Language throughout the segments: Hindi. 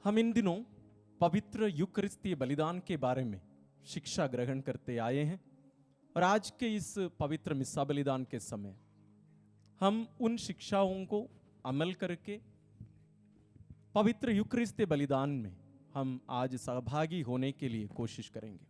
हम इन दिनों पवित्र यूकरिस्तीय बलिदान के बारे में शिक्षा ग्रहण करते आए हैं और आज के इस पवित्र मिस्सा बलिदान के समय हम उन शिक्षाओं को अमल करके पवित्र यूकरिस्तीय बलिदान में हम आज सहभागी होने के लिए कोशिश करेंगे।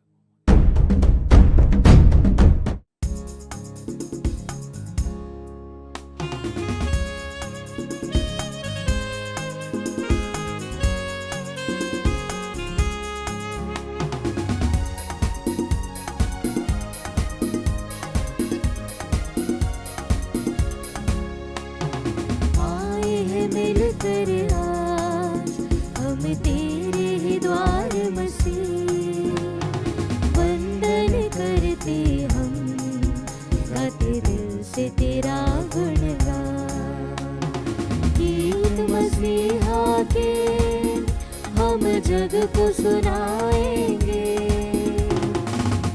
जग को सुनाएंगे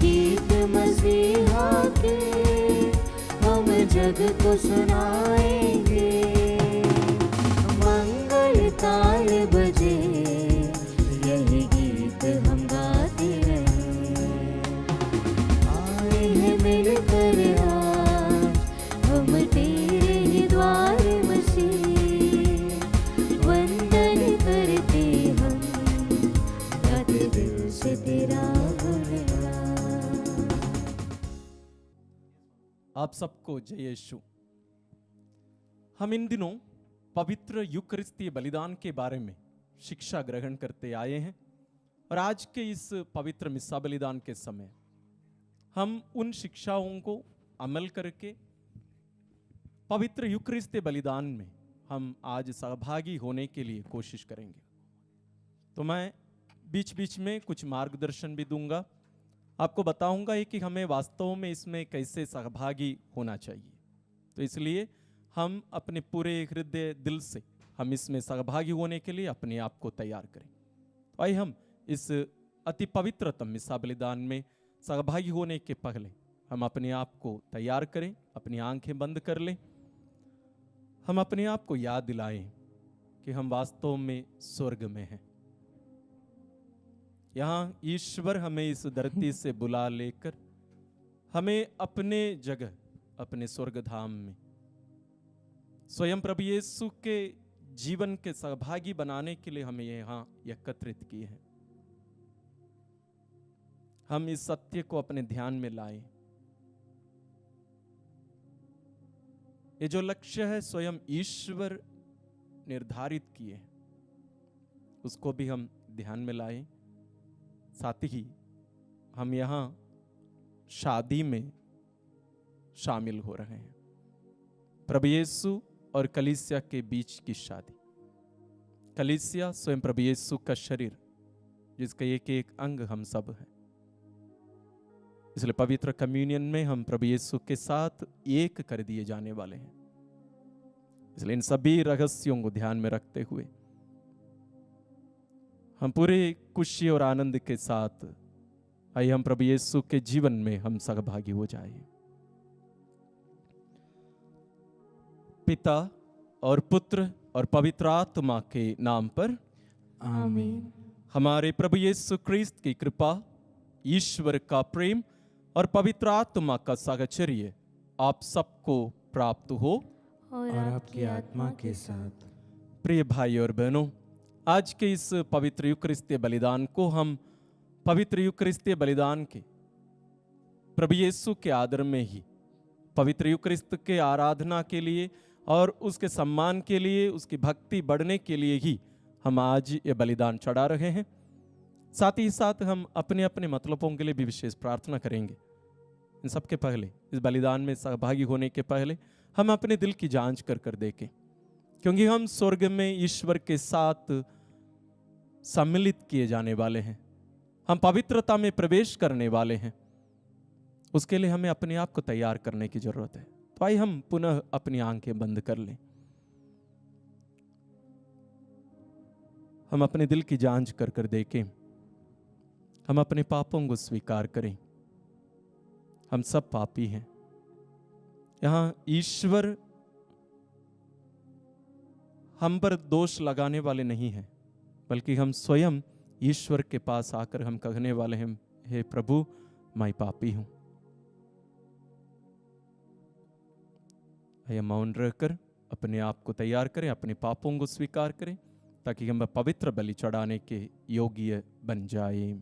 गीत मसीहा के, हम जग को सुनाएंगे। मंगल ताल बजे यही गीत हम गाते रहे। आए हैं मिलकर आज हम तेरे ही द्वार मसीह, वंदन करते हम दिल से तेरा गुणगान। आप सबको जय यीशु। हम इन दिनों पवित्र यूकरिस्तीय बलिदान के बारे में शिक्षा ग्रहण करते आए हैं और आज के इस पवित्र मिस्सा बलिदान के समय हम उन शिक्षाओं को अमल करके पवित्र यूकरिस्तीय बलिदान में हम आज सहभागी होने के लिए कोशिश करेंगे। तो मैं बीच बीच में कुछ मार्गदर्शन भी दूंगा, आपको बताऊंगा कि हमें वास्तव में इसमें कैसे सहभागी होना चाहिए। तो इसलिए हम अपने पूरे हृदय दिल से हम इसमें सहभागी होने के लिए अपने आप को तैयार करें। तो आइए हम इस अति पवित्रतम मिस्सा बलिदान में सहभागी होने के पहले हम अपने आप को तैयार करें, अपनी आंखें बंद कर लें। हम अपने आप को याद दिलाएं कि हम वास्तव में स्वर्ग में हैं। यहाँ ईश्वर हमें इस धरती से बुला लेकर हमें अपने जगह, अपने स्वर्ग धाम में स्वयं प्रभु यीशु के जीवन के सहभागी बनाने के लिए हमें यहाँ एकत्रित किए हैं। हम इस सत्य को अपने ध्यान में लाएं। ये जो लक्ष्य है स्वयं ईश्वर निर्धारित किए हैं, उसको भी हम ध्यान में लाएं। साथ ही हम यहाँ शादी में शामिल हो रहे हैं, प्रभु यीशु और कलीसिया के बीच की शादी। कलीसिया स्वयं प्रभु यीशु का शरीर, जिसका एक एक अंग हम सब हैं। इसलिए पवित्र कम्युनियन में हम प्रभु यीशु के साथ एक कर दिए जाने वाले हैं। इसलिए इन सभी रहस्यों को ध्यान में रखते हुए हम पूरे खुशी और आनंद के साथ आइए हम प्रभु यीशु के जीवन में हम सहभागी हो जाएं। पिता और पुत्र और पवित्र आत्मा के नाम पर आमीन। हमारे प्रभु यीशु क्रिस्त की कृपा, ईश्वर का प्रेम और पवित्र आत्मा का साहचर्य आप सबको प्राप्त हो और आपकी आत्मा के साथ। प्रिय भाई और बहनों, आज के इस पवित्र यूकरिस्तीय बलिदान को हम पवित्र यूकरिस्तीय बलिदान के प्रभु यीशु के आदर में ही, पवित्र यूकरिस्त के आराधना के लिए और उसके सम्मान के लिए, उसकी भक्ति बढ़ने के लिए ही हम आज ये बलिदान चढ़ा रहे हैं। साथ ही साथ हम अपने अपने मतलबों के लिए भी विशेष प्रार्थना करेंगे। इन सबके पहले, इस बलिदान में सहभागी होने के पहले हम अपने दिल की जांच कर देखें, क्योंकि हम स्वर्ग में ईश्वर के साथ सम्मिलित किए जाने वाले हैं। हम पवित्रता में प्रवेश करने वाले हैं। उसके लिए हमें अपने आप को तैयार करने की जरूरत है। तो आइए हम पुनः अपनी आंखें बंद कर लें। हम अपने दिल की जांच कर देखें। हम अपने पापों को स्वीकार करें। हम सब पापी हैं। यहाँ ईश्वर हम पर दोष लगाने वाले नहीं हैं। बल्कि हम स्वयं ईश्वर के पास आकर हम कहने वाले हैं, हे प्रभु मैं पापी हूं। आइए मौन रहकर अपने आप को तैयार करें, अपने पापों को स्वीकार करें, ताकि हम पवित्र बलि चढ़ाने के योग्य बन जाए।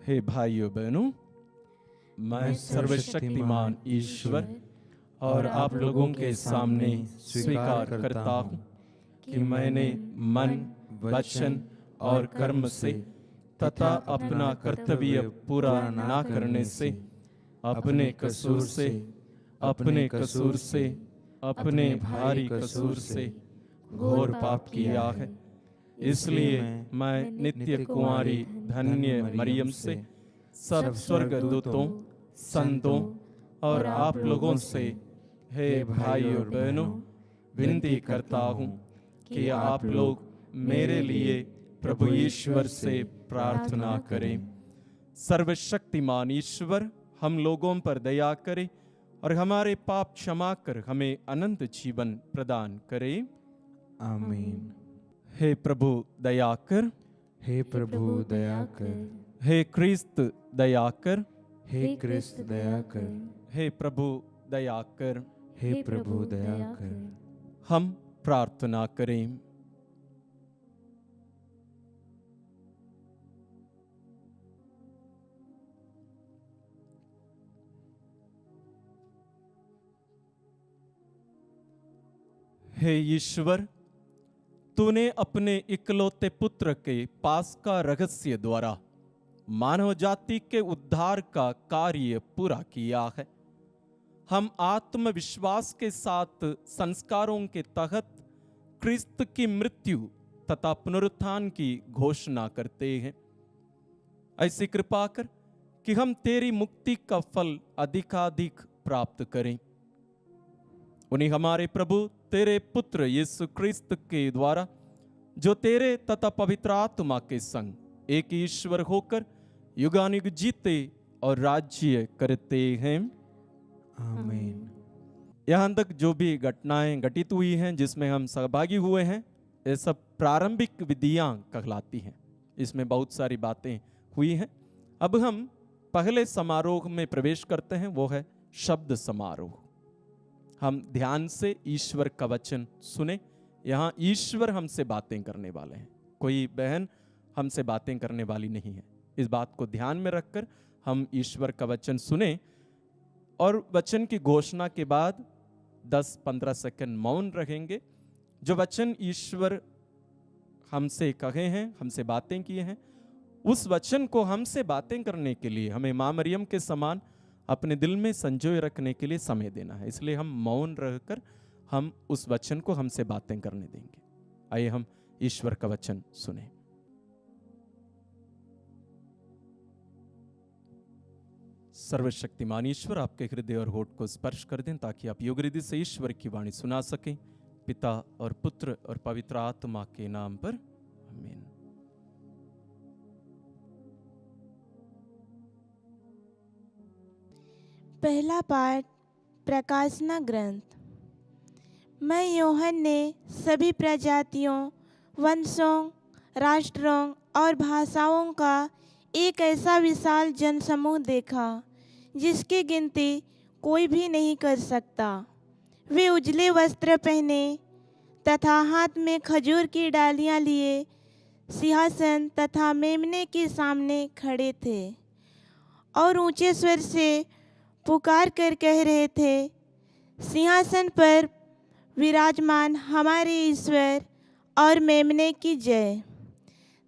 हे भाइयों बहनों, मैं सर्वशक्तिमान ईश्वर और आप लोगों के सामने स्वीकार करता हूँ कि मैंने मन, वचन और कर्म से तथा अपना कर्तव्य पूरा ना करने से अपने कसूर से अपने भारी कसूर से घोर पाप किया है। इसलिए मैं नित्य कुंवारी धन्य मरियम से, सब स्वर्गदूतों, संतों और आप लोगों से, हे भाइयों बहनों, विनती करता हूँ कि आप लोग मेरे लिए प्रभु ईश्वर से प्रार्थना करें। सर्वशक्तिमान ईश्वर हम लोगों पर दया करे और हमारे पाप क्षमा कर हमें अनंत जीवन प्रदान करे। आमीन। हे प्रभु दया कर, हे प्रभु दया कर, हे क्रिस्त दया कर, हे क्रिस्त दया कर, हे प्रभु दया कर। हे प्रभु दया कर। हम प्रार्थना करें। हे ईश्वर, तूने अपने इकलौते पुत्र के पास का रहस्य द्वारा मानव जाति के उद्धार का कार्य पूरा किया है। हम आत्मविश्वास के साथ संस्कारों के तहत क्रिस्त की मृत्यु तथा पुनरुत्थान की घोषणा करते हैं। ऐसी कृपा कर कि हम तेरी मुक्ति का फल अधिकाधिक प्राप्त करें। उन्हीं हमारे प्रभु तेरे पुत्र यीशु क्रिस्त के द्वारा, जो तेरे तथा पवित्र आत्मा के संग एक ईश्वर होकर युगानुग जीते और राज्य करते हैं। आमीन। यहाँ तक जो भी घटनाएं घटित हुई हैं जिसमें हम सहभागी हुए हैं, ये सब प्रारंभिक विधियां कहलाती हैं। इसमें बहुत सारी बातें हुई हैं। अब हम पहले समारोह में प्रवेश करते हैं, वो है शब्द समारोह। हम ध्यान से ईश्वर का वचन सुने। यहाँ ईश्वर हमसे बातें करने वाले हैं, कोई बहन हमसे बातें करने वाली नहीं है। इस बात को ध्यान में रखकर हम ईश्वर का वचन सुने और वचन की घोषणा के बाद 10-15 सेकंड मौन रहेंगे। जो वचन ईश्वर हमसे कहे हैं, हमसे बातें किए हैं, उस वचन को हमसे बातें करने के लिए हमें माँ मरियम के समान अपने दिल में संजोए रखने के लिए समय देना है। इसलिए हम मौन रहकर हम उस वचन को हमसे बातें करने देंगे। आइए हम ईश्वर का वचन सुने। सर्वशक्तिमान ईश्वर आपके हृदय और होठ को स्पर्श कर दें, ताकि आप योग्य रीति से ईश्वर की वाणी सुना सकें। पिता और पुत्र और पवित्र आत्मा के नाम पर आमीन। पहला पाठ, प्रकाशना ग्रंथ। मैं यूहन्ना ने सभी प्रजातियों, वंशों, राष्ट्रों और भाषाओं का एक ऐसा विशाल जनसमूह देखा जिसकी गिनती कोई भी नहीं कर सकता। वे उजले वस्त्र पहने तथा हाथ में खजूर की डालियां लिए सिंहासन तथा मेमने के सामने खड़े थे और ऊंचे स्वर से पुकार कर कह रहे थे, सिंहासन पर विराजमान हमारे ईश्वर और मेमने की जय।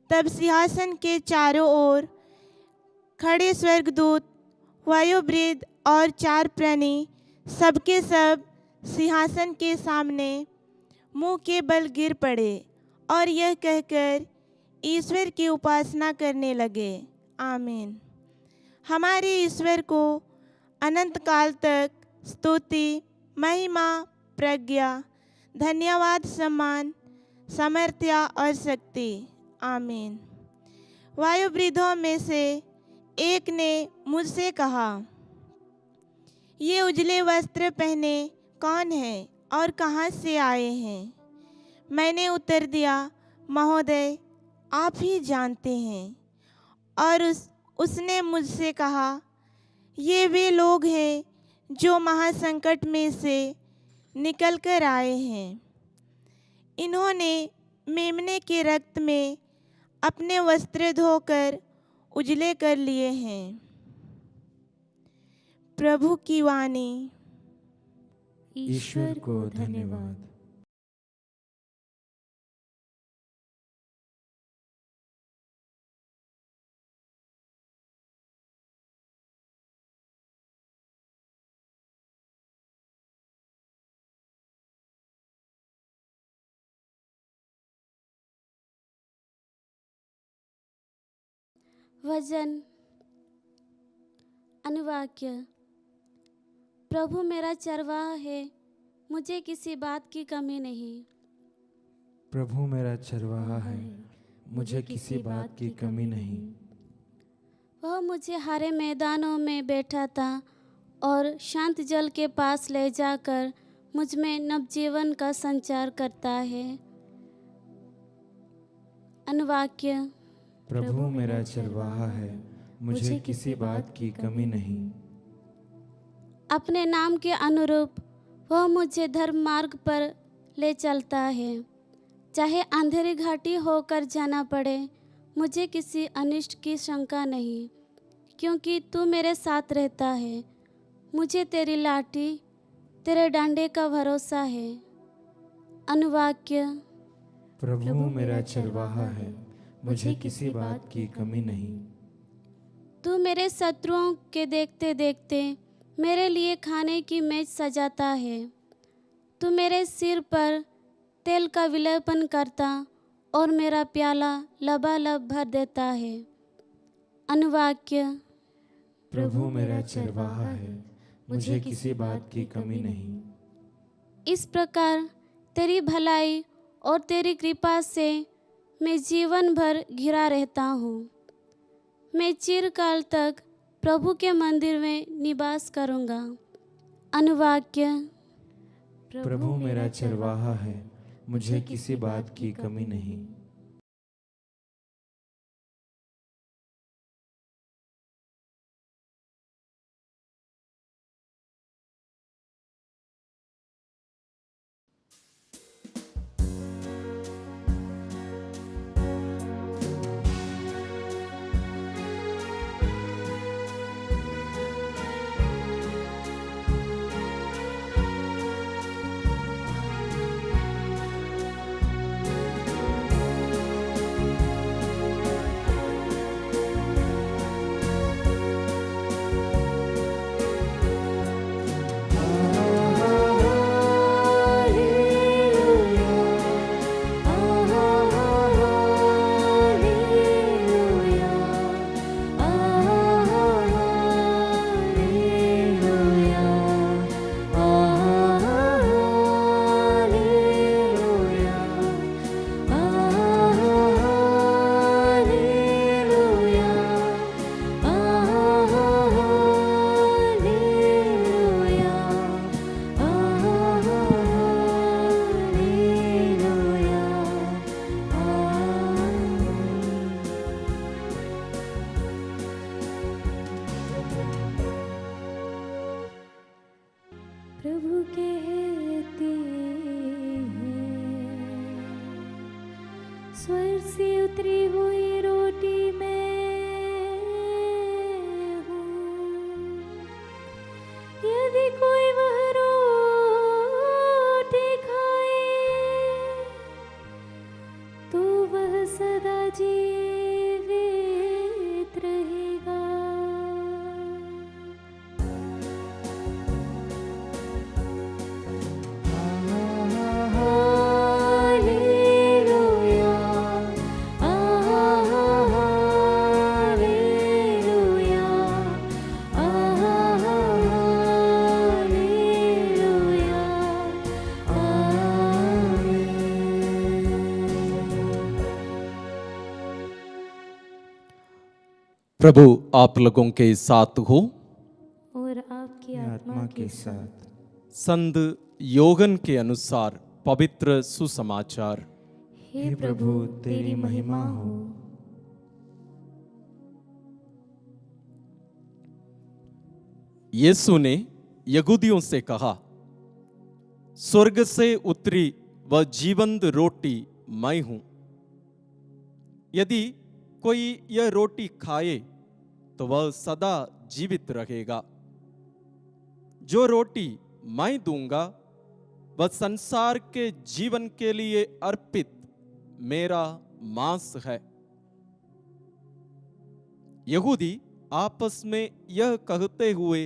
तब सिंहासन के चारों ओर खड़े स्वर्गदूत, वायुवृद्ध और 4 प्राणी सबके सब सिंहासन के सामने मुंह के बल गिर पड़े और यह कहकर ईश्वर की उपासना करने लगे, आमीन। हमारे ईश्वर को अनंत काल तक स्तुति, महिमा, प्रज्ञा, धन्यवाद, सम्मान, सामर्थ्य और शक्ति, आमीन। वायुवृद्धों में से एक ने मुझसे कहा, ये उजले वस्त्र पहने कौन है और कहाँ से आए हैं? मैंने उत्तर दिया, महोदय आप ही जानते हैं। और उसने मुझसे कहा, ये वे लोग हैं जो महासंकट में से निकल कर आए हैं। इन्होंने मेमने के रक्त में अपने वस्त्र धोकर उजले कर लिए हैं। प्रभु की वाणी। ईश्वर को धन्यवाद। वचन अनुवाक्य। प्रभु मेरा चरवाहा है, मुझे किसी बात की कमी नहीं। प्रभु मेरा चरवाहा है, मुझे किसी बात की कमी नहीं। वह मुझे हरे मैदानों में बैठाता और शांत जल के पास ले जाकर मुझ में नवजीवन का संचार करता है। अनुवाक्य। प्रभु मेरा चरवाहा है, मुझे किसी बात की कमी नहीं। अपने नाम के अनुरूप वह मुझे धर्म मार्ग पर ले चलता है। चाहे अंधेरी घाटी होकर जाना पड़े, मुझे किसी अनिष्ट की शंका नहीं, क्योंकि तू मेरे साथ रहता है। मुझे तेरी लाठी, तेरे डंडे का भरोसा है। अनुवाक्य। प्रभु मेरा चरवाहा है, मुझे किसी बात की कमी नहीं। तू मेरे शत्रुओं के देखते देखते मेरे लिए खाने की मेज सजाता है। तू मेरे सिर पर तेल का विलेपन करता और मेरा प्याला लबालब भर देता है। अनुवाक्य। प्रभु मेरा चरवाहा है, मुझे किसी बात की कमी नहीं। इस प्रकार तेरी भलाई और तेरी कृपा से मैं जीवन भर घिरा रहता हूँ। मैं चिरकाल तक प्रभु के मंदिर में निवास करूँगा। अनुवाक्य। प्रभु मेरा चरवाहा है, मुझे किसी बात की कमी नहीं। प्रभु कहते हैं, स्वर्ग से उतरी हुई रोटी मैं हूँ। यदि कोई वह रोटी खाए तो वह सदा जीवित रहेगा। हालेलुया, प्रभु आप लोगों के साथ हो। और आपकी आत्मा के साथ। संत योगन के अनुसार पवित्र सुसमाचार। हे प्रभु तेरी महिमा हो। यीशु ने यहूदियों से कहा, स्वर्ग से उतरी वह जीवंत रोटी मैं हूं। यदि कोई यह रोटी खाए तो वह सदा जीवित रहेगा। जो रोटी मैं दूंगा वह संसार के जीवन के लिए अर्पित मेरा मांस है। यहूदी आपस में यह कहते हुए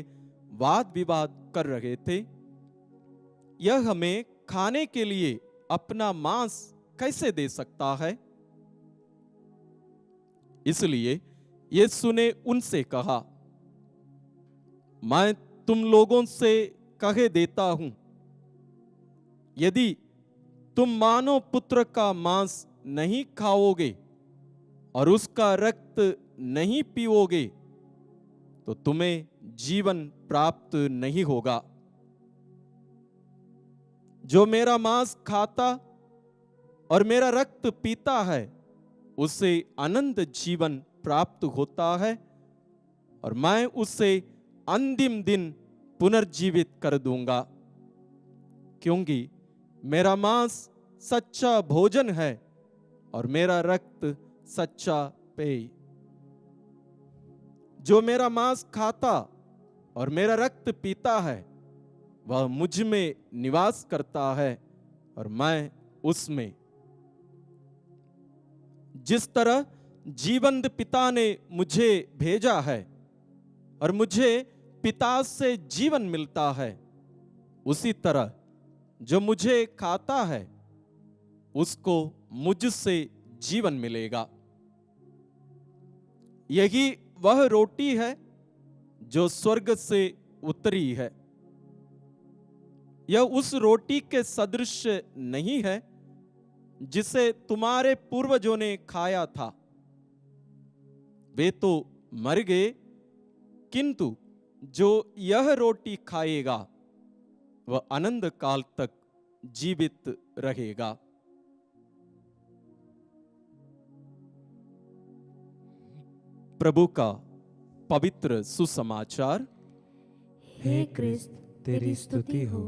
वाद विवाद कर रहे थे, यह हमें खाने के लिए अपना मांस कैसे दे सकता है? इसलिए यीशु ने उनसे कहा, मैं तुम लोगों से कहे देता हूं, यदि तुम मानव पुत्र का मांस नहीं खाओगे और उसका रक्त नहीं पीओगे तो तुम्हें जीवन प्राप्त नहीं होगा। जो मेरा मांस खाता और मेरा रक्त पीता है उसे अनंत जीवन प्राप्त होता है और मैं उसे अंतिम दिन पुनर्जीवित कर दूंगा। क्योंकि मेरा मांस सच्चा भोजन है और मेरा रक्त सच्चा पेय। जो मेरा मांस खाता और मेरा रक्त पीता है वह मुझ में निवास करता है और मैं उसमें। जिस तरह जीवंत पिता ने मुझे भेजा है और मुझे पिता से जीवन मिलता है, उसी तरह जो मुझे खाता है उसको मुझसे जीवन मिलेगा। यही वह रोटी है जो स्वर्ग से उतरी है। यह उस रोटी के सदृश नहीं है जिसे तुम्हारे पूर्वजों ने खाया था। वे तो मर गए, किंतु जो यह रोटी खाएगा वह अनंत काल तक जीवित रहेगा। प्रभु का पवित्र सुसमाचार। हे क्रिस्त तेरी स्तुति हो।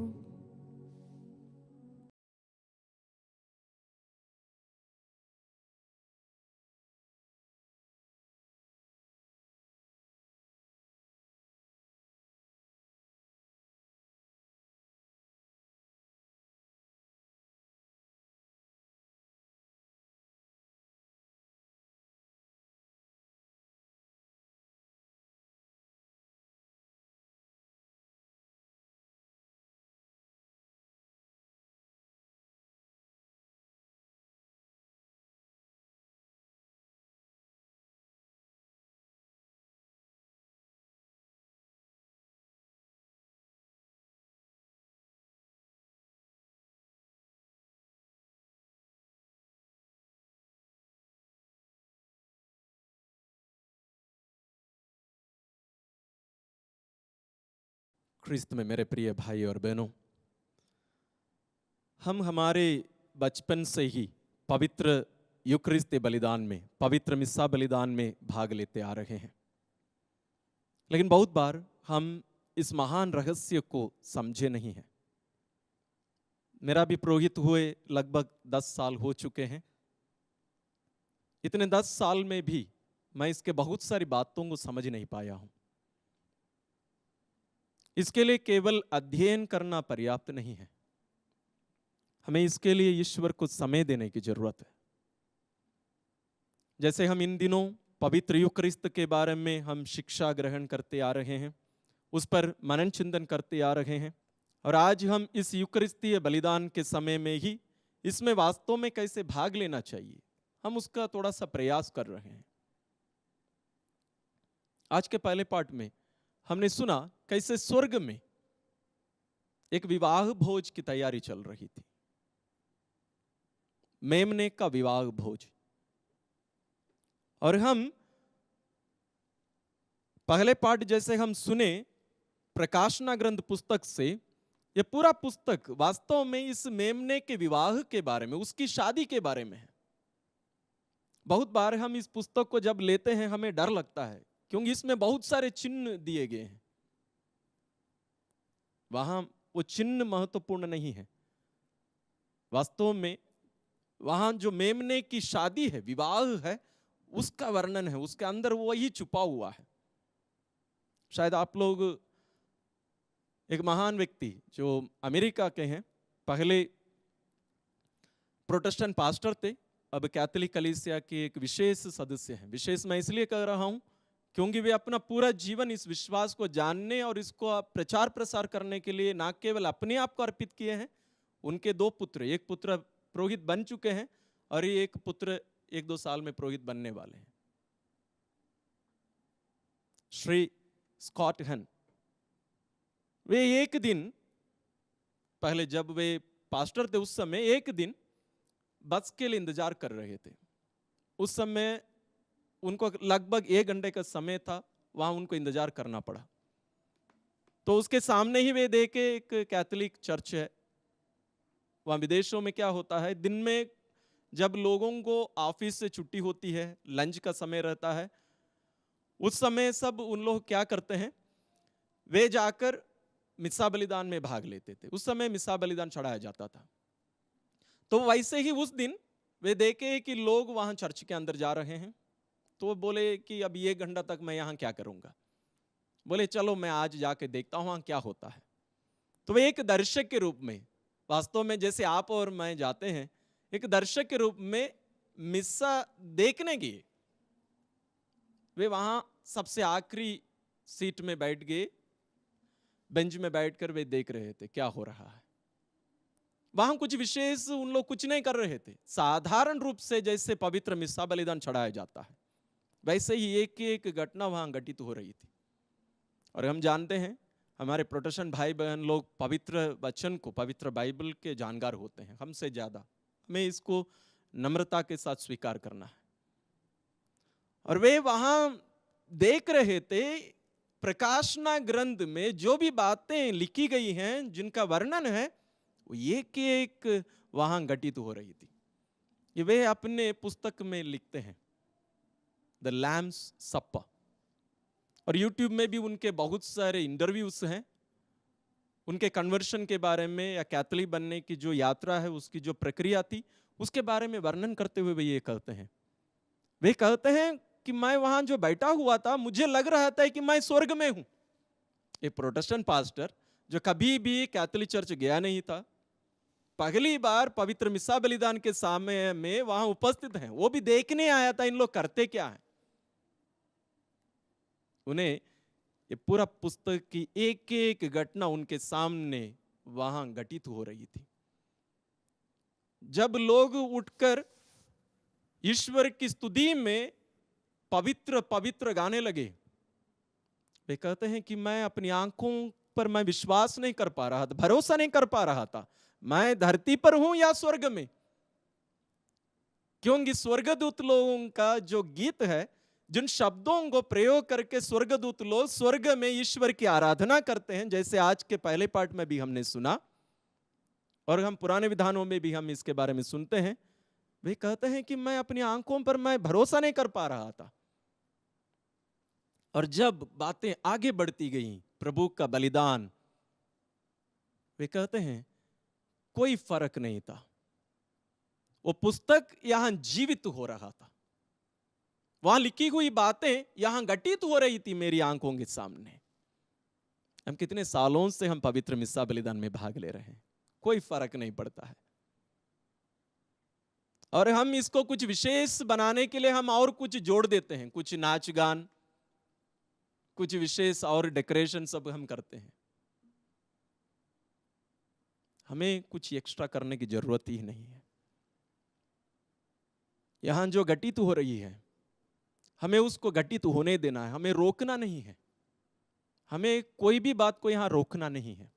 ख्रिस्त में मेरे प्रिय भाई और बहनों, हम हमारे बचपन से ही पवित्र यूकरिस्ती बलिदान में, पवित्र मिस्सा बलिदान में भाग लेते आ रहे हैं। लेकिन बहुत बार हम इस महान रहस्य को समझे नहीं हैं। मेरा भी पुरोहित हुए लगभग 10 साल हो चुके हैं। इतने 10 साल में भी मैं इसके बहुत सारी बातों को समझ नहीं पाया हूं। इसके लिए केवल अध्ययन करना पर्याप्त नहीं है, हमें इसके लिए ईश्वर को समय देने की जरूरत है। जैसे हम इन दिनों पवित्र यूकरिस्त के बारे में हम शिक्षा ग्रहण करते आ रहे हैं, उस पर मनन चिंतन करते आ रहे हैं, और आज हम इस यूकरिस्तीय बलिदान के समय में ही इसमें वास्तव में कैसे भाग लेना चाहिए, हम उसका थोड़ा सा प्रयास कर रहे हैं। आज के पहले पाठ में हमने सुना कैसे स्वर्ग में एक विवाह भोज की तैयारी चल रही थी, मेमने का विवाह भोज। और हम पहले पाठ जैसे हम सुने प्रकाशना ग्रंथ पुस्तक से, ये पूरा पुस्तक वास्तव में इस मेमने के विवाह के बारे में, उसकी शादी के बारे में है। बहुत बार हम इस पुस्तक को जब लेते हैं हमें डर लगता है, क्योंकि इसमें बहुत सारे चिन्ह दिए गए हैं। वहां वो चिन्ह महत्वपूर्ण नहीं है, वास्तव में वहां जो मेमने की शादी है, विवाह है, उसका वर्णन है, उसके अंदर वही छुपा हुआ है। शायद आप लोग, एक महान व्यक्ति जो अमेरिका के हैं, पहले प्रोटेस्टेंट पास्टर थे, अब कैथोलिक कलीसिया के एक विशेष सदस्य हैं। विशेष मैं इसलिए कह रहा हूं क्योंकि वे अपना पूरा जीवन इस विश्वास को जानने और इसको प्रचार प्रसार करने के लिए न केवल अपने आप को अर्पित किए हैं, उनके 2 पुत्र, एक पुत्र पुरोहित बन चुके हैं और ये एक पुत्र 1-2 साल में पुरोहित बनने वाले हैं, श्री स्कॉट हन। वे एक दिन पहले, जब वे पास्टर थे उस समय, एक दिन बस के लिए इंतजार कर रहे थे। उस समय उनको लगभग 1 घंटे का समय था, वहां उनको इंतजार करना पड़ा। तो उसके सामने ही वे देखे एक कैथोलिक चर्च है। वहां विदेशों में क्या होता है, दिन में जब लोगों को ऑफिस से छुट्टी होती है, लंच का समय रहता है, उस समय सब उन लोग क्या करते हैं, वे जाकर मिस्सा बलिदान में भाग लेते थे। उस समय मिस्सा बलिदान चढ़ाया जाता था। तो वैसे ही उस दिन वे देखे कि लोग वहां चर्च के अंदर जा रहे हैं, तो बोले कि अब 1 घंटा तक मैं यहाँ क्या करूंगा। बोले चलो मैं आज जाके देखता हूँ वहाँ क्या होता है। तो वे एक दर्शक के रूप में, वास्तव में जैसे आप और मैं जाते हैं, एक दर्शक के रूप में मिस्सा देखने गए। वे वहां सबसे आखिरी सीट में बैठ गए, बेंच में बैठकर वे देख रहे थे क्या हो रहा है। वहां कुछ विशेष उन लोग कुछ नहीं कर रहे थे, साधारण रूप से जैसे पवित्र मिस्सा बलिदान चढ़ाया जाता है वैसे ही एक एक घटना वहां घटित हो रही थी। और हम जानते हैं हमारे प्रोटेस्टेंट भाई बहन लोग पवित्र वचन को, पवित्र बाइबल के जानकार होते हैं हमसे ज्यादा। हमें इसको नम्रता के साथ स्वीकार करना है। और वे वहां देख रहे थे प्रकाशना ग्रंथ में जो भी बातें लिखी गई हैं, जिनका वर्णन है, वो एक एक वहां घटित हो रही थी। ये वे अपने पुस्तक में लिखते हैं, द लैम्स सप्पर। और यूट्यूब में भी उनके बहुत सारे इंटरव्यूज हैं, उनके कन्वर्शन के बारे में या कैथोलिक बनने की जो यात्रा है, उसकी जो प्रक्रिया थी, उसके बारे में वर्णन करते हुए वे ये कहते हैं। वे कहते हैं कि मैं वहां जो बैठा हुआ था, मुझे लग रहा था कि मैं स्वर्ग में हूं। एक प्रोटेस्टेंट पास्टर जो कभी भी कैथोलिक चर्च गया नहीं था, पहली बार पवित्र मिस्सा बलिदान के समय में वहां उपस्थित हैं। वो भी देखने आया था इन लोग करते क्या है। उन्हें ये पूरा पुस्तक की एक एक घटना उनके सामने वहां घटित हो रही थी। जब लोग उठकर ईश्वर की स्तुति में पवित्र पवित्र गाने लगे, वे कहते हैं कि मैं अपनी आंखों पर मैं विश्वास नहीं कर पा रहा था, भरोसा नहीं कर पा रहा था, मैं धरती पर हूं या स्वर्ग में। क्योंकि स्वर्गदूत लोगों का जो गीत है, जिन शब्दों को प्रयोग करके स्वर्गदूत लोग स्वर्ग में ईश्वर की आराधना करते हैं, जैसे आज के पहले पाठ में भी हमने सुना और हम पुराने विधानों में भी हम इसके बारे में सुनते हैं, वे कहते हैं कि मैं अपनी आंखों पर मैं भरोसा नहीं कर पा रहा था। और जब बातें आगे बढ़ती गई, प्रभु का बलिदान, वे कहते हैं कोई फर्क नहीं था। वो पुस्तक यहां जीवित हो रहा था, वहां लिखी हुई बातें यहां घटित हो रही थी मेरी आंखों के सामने। हम कितने सालों से हम पवित्र मिस्सा बलिदान में भाग ले रहे हैं, कोई फर्क नहीं पड़ता है। और हम इसको कुछ विशेष बनाने के लिए हम और कुछ जोड़ देते हैं, कुछ नाच गान, कुछ विशेष और डेकोरेशन सब हम करते हैं। हमें कुछ एक्स्ट्रा करने की जरूरत ही नहीं है। यहां जो घटित हो रही है, हमें उसको घटित होने देना है, हमें रोकना नहीं है। हमें कोई भी बात को यहां रोकना नहीं है।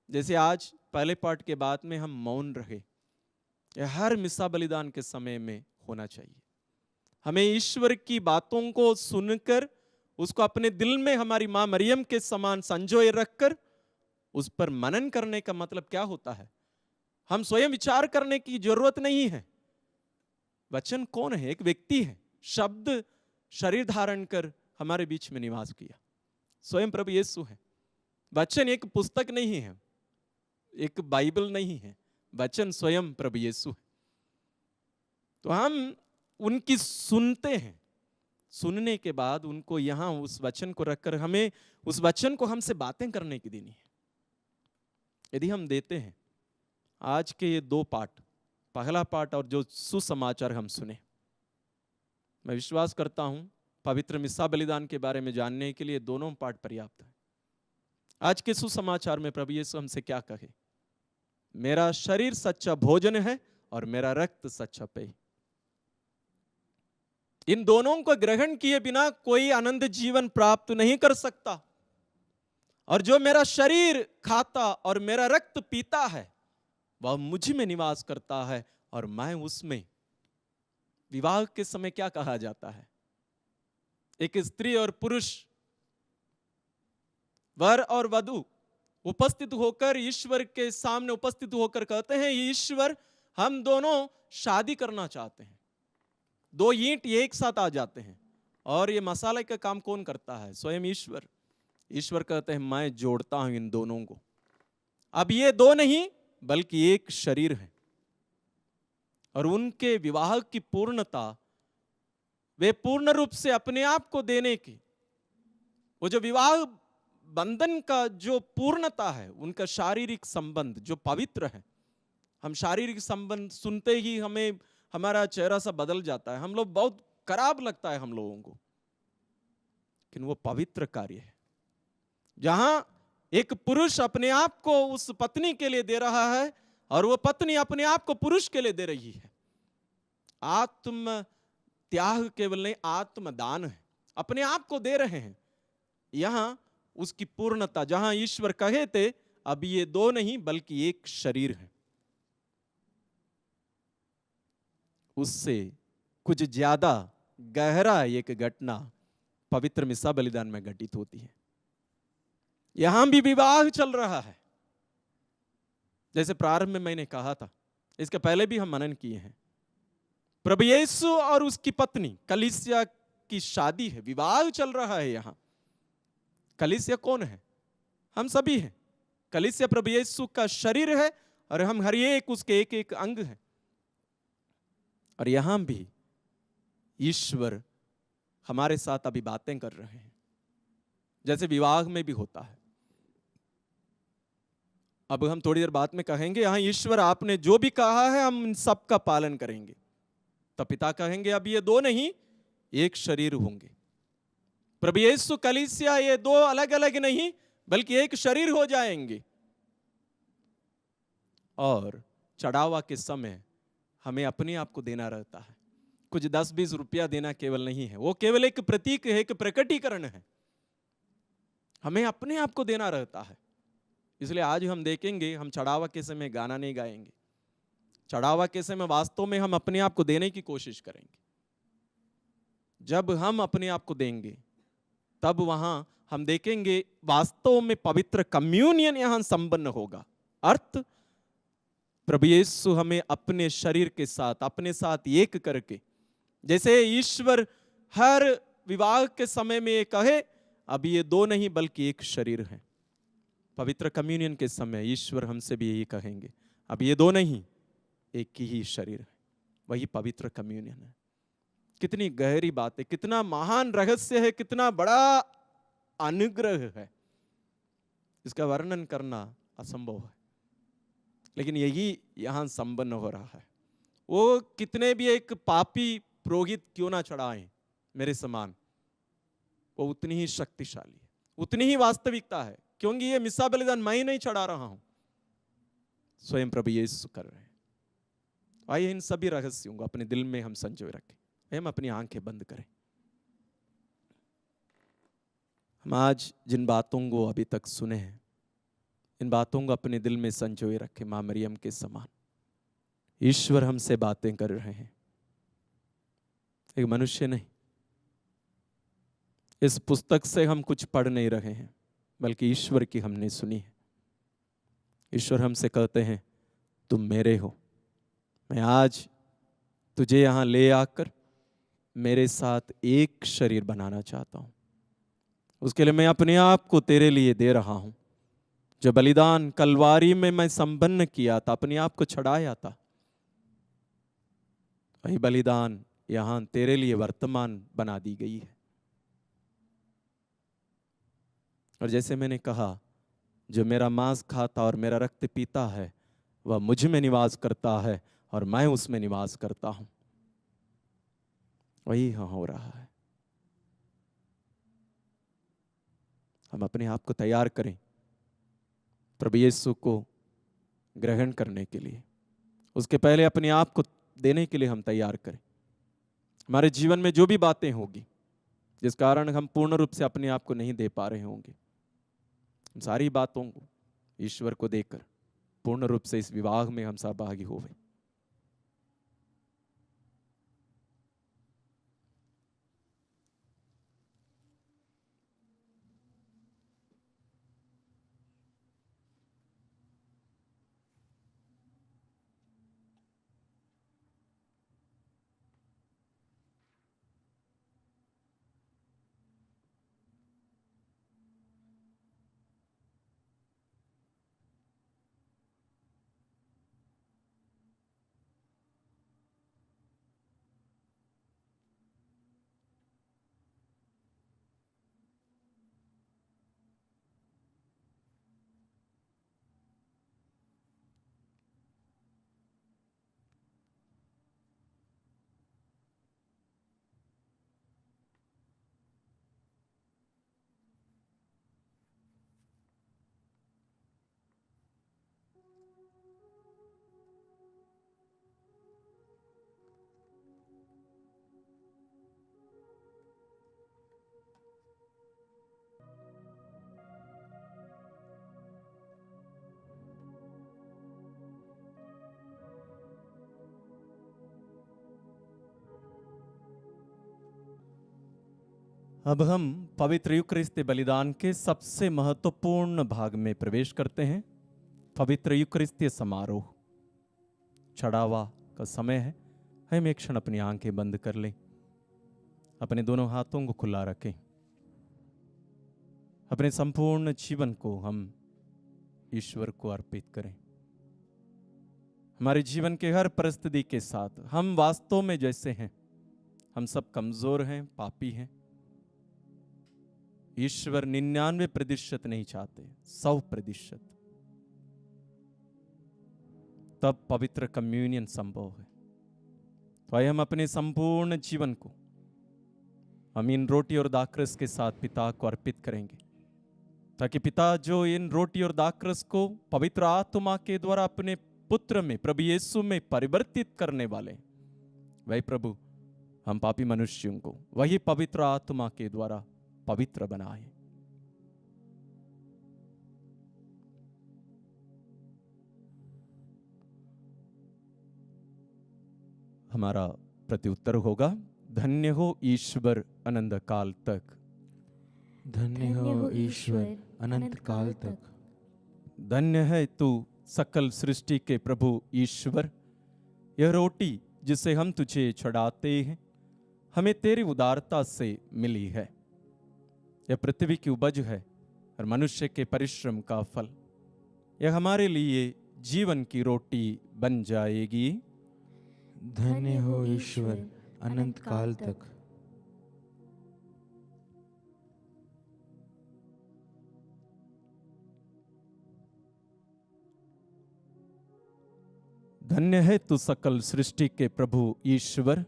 जैसे आज पहले पाठ के बाद में हम मौन रहे, हर मिस्सा बलिदान के समय में होना चाहिए। हमें ईश्वर की बातों को सुनकर उसको अपने दिल में हमारी मां मरियम के समान संजोए रखकर उस पर मनन करने का मतलब क्या होता है? हम स्वयं विचार करने की जरूरत नहीं है। वचन कौन है? एक व्यक्ति है। शब्द शरीर धारण कर हमारे बीच में निवास किया, स्वयं प्रभु यीशु है। वचन एक पुस्तक नहीं है, एक बाइबल नहीं है, वचन स्वयं प्रभु यीशु है। तो हम उनकी सुनते हैं, सुनने के बाद उनको यहां उस वचन को रखकर हमें उस वचन को हमसे बातें करने की देनी है। यदि हम देते हैं आज के ये दो पाठ, पहला पाठ और जो सुसमाचार हम सुने, मैं विश्वास करता हूं पवित्र मिस्सा बलिदान के बारे में जानने के लिए दोनों पाठ पर्याप्त है। आज के सुसमाचार में प्रभु यीशु हमसे क्या कहे? मेरा शरीर सच्चा भोजन है और मेरा रक्त सच्चा पेय। इन दोनों को ग्रहण किए बिना कोई आनंद जीवन प्राप्त नहीं कर सकता। और जो मेरा शरीर खाता और मेरा रक्त पीता है वह मुझ में निवास करता है और मैं उसमें। विवाह के समय क्या कहा जाता है? एक स्त्री और पुरुष, वर और वधू उपस्थित होकर ईश्वर के सामने उपस्थित होकर कहते हैं, ईश्वर हम दोनों शादी करना चाहते हैं। दो ईंट एक साथ आ जाते हैं और ये मसाले का काम कौन करता है? स्वयं ईश्वर। ईश्वर कहते हैं मैं जोड़ता हूं इन दोनों को। अब ये दो नहीं बल्कि एक शरीर है। और उनके विवाह की पूर्णता, वे पूर्ण रूप से अपने आप को देने की, वो जो विवाह बंधन का जो पूर्णता है, उनका शारीरिक संबंध जो पवित्र है। हम शारीरिक संबंध सुनते ही हमें हमारा चेहरा सा बदल जाता है, हम लोग बहुत खराब लगता है हम लोगों को। लेकिन वो पवित्र कार्य है जहां एक पुरुष अपने आप को उस पत्नी के लिए दे रहा है और वो पत्नी अपने आप को पुरुष के लिए दे रही है। आत्म त्याग केवल नहीं, आत्मदान है। अपने आप को दे रहे हैं। यहां उसकी पूर्णता, जहां ईश्वर कहे थे अब ये दो नहीं बल्कि एक शरीर है, उससे कुछ ज्यादा गहरा एक घटना पवित्र मिस्सा बलिदान में घटित होती है। यहां भी विवाह चल रहा है। जैसे प्रारंभ में मैंने कहा था, इसके पहले भी हम मनन किए हैं। प्रभु यीशु और उसकी पत्नी कलीसिया की शादी है, विवाह चल रहा है। यहां कलीसिया कौन है? हम सभी हैं। कलीसिया प्रभु यीशु का शरीर है और हम हर एक उसके एक एक अंग हैं। और यहां भी ईश्वर हमारे साथ अभी बातें कर रहे हैं, जैसे विवाह में भी होता है। अब हम थोड़ी देर बाद में कहेंगे, हाँ ईश्वर आपने जो भी कहा है हम इन सब का पालन करेंगे। तब पिता कहेंगे अब ये दो नहीं एक शरीर होंगे। प्रभु यीशु कलीसिया ये दो अलग अलग नहीं बल्कि एक शरीर हो जाएंगे। और चढ़ावा के समय हमें अपने आप को देना रहता है। कुछ 10-20 रुपया देना केवल नहीं है, वो केवल एक प्रतीक है, एक प्रकटीकरण है। हमें अपने आप को देना रहता है। इसलिए आज हम देखेंगे, हम चढ़ावा के समय गाना नहीं गाएंगे। चढ़ावा के समय वास्तव में हम अपने आप को देने की कोशिश करेंगे। जब हम अपने आप को देंगे तब वहां हम देखेंगे वास्तव में पवित्र कम्युनियन यहां संपन्न होगा। अर्थ, प्रभु यीशु हमें अपने शरीर के साथ, अपने साथ एक करके, जैसे ईश्वर हर विवाह के समय में ये कहे अब ये दो नहीं बल्कि एक शरीर है। पवित्र कम्युनियन के समय ईश्वर हमसे भी यही कहेंगे, अब ये दो नहीं एक ही शरीर है। वही पवित्र कम्युनियन है। कितनी गहरी बात है, कितना महान रहस्य है, कितना बड़ा अनुग्रह है, इसका वर्णन करना असंभव है। लेकिन यही यहां संपन्न हो रहा है। वो कितने भी एक पापी पुरोहित क्यों ना चढ़ाएं मेरे समान, वो उतनी ही शक्तिशाली है, उतनी ही वास्तविकता है। क्योंकि ये मिस्सा बलिदान मैं ही नहीं चढ़ा रहा हूं, स्वयं प्रभु यीशु कर रहे हैं। आइए इन सभी रहस्यों को अपने दिल में हम संजोए रखें। हम अपनी आंखें बंद करें। हम आज जिन बातों को अभी तक सुने हैं, इन बातों को अपने दिल में संजोए रखें। मां मरियम के समान ईश्वर हमसे बातें कर रहे हैं, एक मनुष्य नहीं। इस पुस्तक से हम कुछ पढ़ नहीं रहे हैं, बल्कि ईश्वर की हमने सुनी है। ईश्वर हमसे कहते हैं तुम मेरे हो, मैं आज तुझे यहाँ ले आकर मेरे साथ एक शरीर बनाना चाहता हूँ। उसके लिए मैं अपने आप को तेरे लिए दे रहा हूँ। जो बलिदान कलवारी में मैं संपन्न किया था, अपने आप को छड़ाया था, वही बलिदान यहाँ तेरे लिए वर्तमान बना दी गई है। और जैसे मैंने कहा, जो मेरा मांस खाता और मेरा रक्त पीता है वह मुझ में निवास करता है और मैं उसमें निवास करता हूं। वही यहाँ हो रहा है। हम अपने आप को तैयार करें प्रभु यीशु को ग्रहण करने के लिए। उसके पहले अपने आप को देने के लिए हम तैयार करें। हमारे जीवन में जो भी बातें होगी जिस कारण हम पूर्ण रूप से अपने आप को नहीं दे पा रहे होंगे, सारी बातों को ईश्वर को देकर पूर्ण रूप से इस विवाह में हम सहभागी होवे। अब हम पवित्र यूकरिस्ती बलिदान के सबसे महत्वपूर्ण भाग में प्रवेश करते हैं। पवित्र यूकरिस्ती समारोह, चढ़ावा का समय है। हम एक क्षण अपनी आंखें बंद कर लें, अपने दोनों हाथों को खुला रखें। अपने संपूर्ण जीवन को हम ईश्वर को अर्पित करें। हमारे जीवन के हर परिस्थिति के साथ हम वास्तव में जैसे हैं, हम सब कमजोर हैं, पापी हैं। ईश्वर 99% नहीं चाहते, 100%। तब पवित्र कम्युनियन संभव है। तो आइए हम अपने संपूर्ण जीवन को हम इन रोटी और दाखरस के साथ पिता को अर्पित करेंगे, ताकि पिता जो इन रोटी और दाखरस को पवित्र आत्मा के द्वारा अपने पुत्र में, प्रभु यीशु में परिवर्तित करने वाले, वही प्रभु हम पापी मनुष्यों को वही पवित्र आत्मा के द्वारा पवित्र बनाए। हमारा प्रत्युत्तर होगा, धन्य हो ईश्वर अनंत काल तक। धन्य हो ईश्वर अनंत काल तक। धन्य है तू सकल सृष्टि के प्रभु ईश्वर। यह रोटी जिसे हम तुझे चढ़ाते हैं हमें तेरी उदारता से मिली है। यह पृथ्वी की उपज है और मनुष्य के परिश्रम का फल। यह हमारे लिए जीवन की रोटी बन जाएगी। धन्य हो ईश्वर अनंत काल तक। धन्य है तू सकल सृष्टि के प्रभु ईश्वर।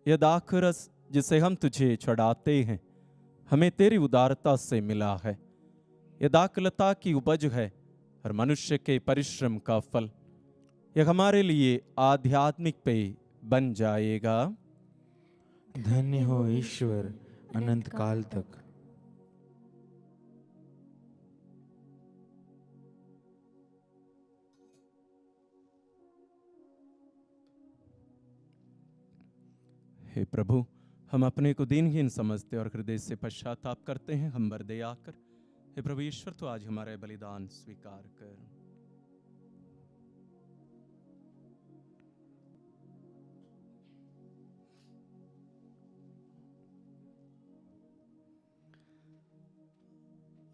यह दाखरस जिसे हम तुझे चढ़ाते हैं हमें तेरी उदारता से मिला है। यह दाखलता की उपज है और मनुष्य के परिश्रम का फल। यह हमारे लिए आध्यात्मिक पेय बन जाएगा। धन्य हो ईश्वर अनंत काल तक। हे प्रभु, हम अपने को दीनहीन समझते और हृदय से पश्चाताप करते हैं, हम बरदे आकर हे प्रभु ईश्वर तो आज हमारा बलिदान स्वीकार कर।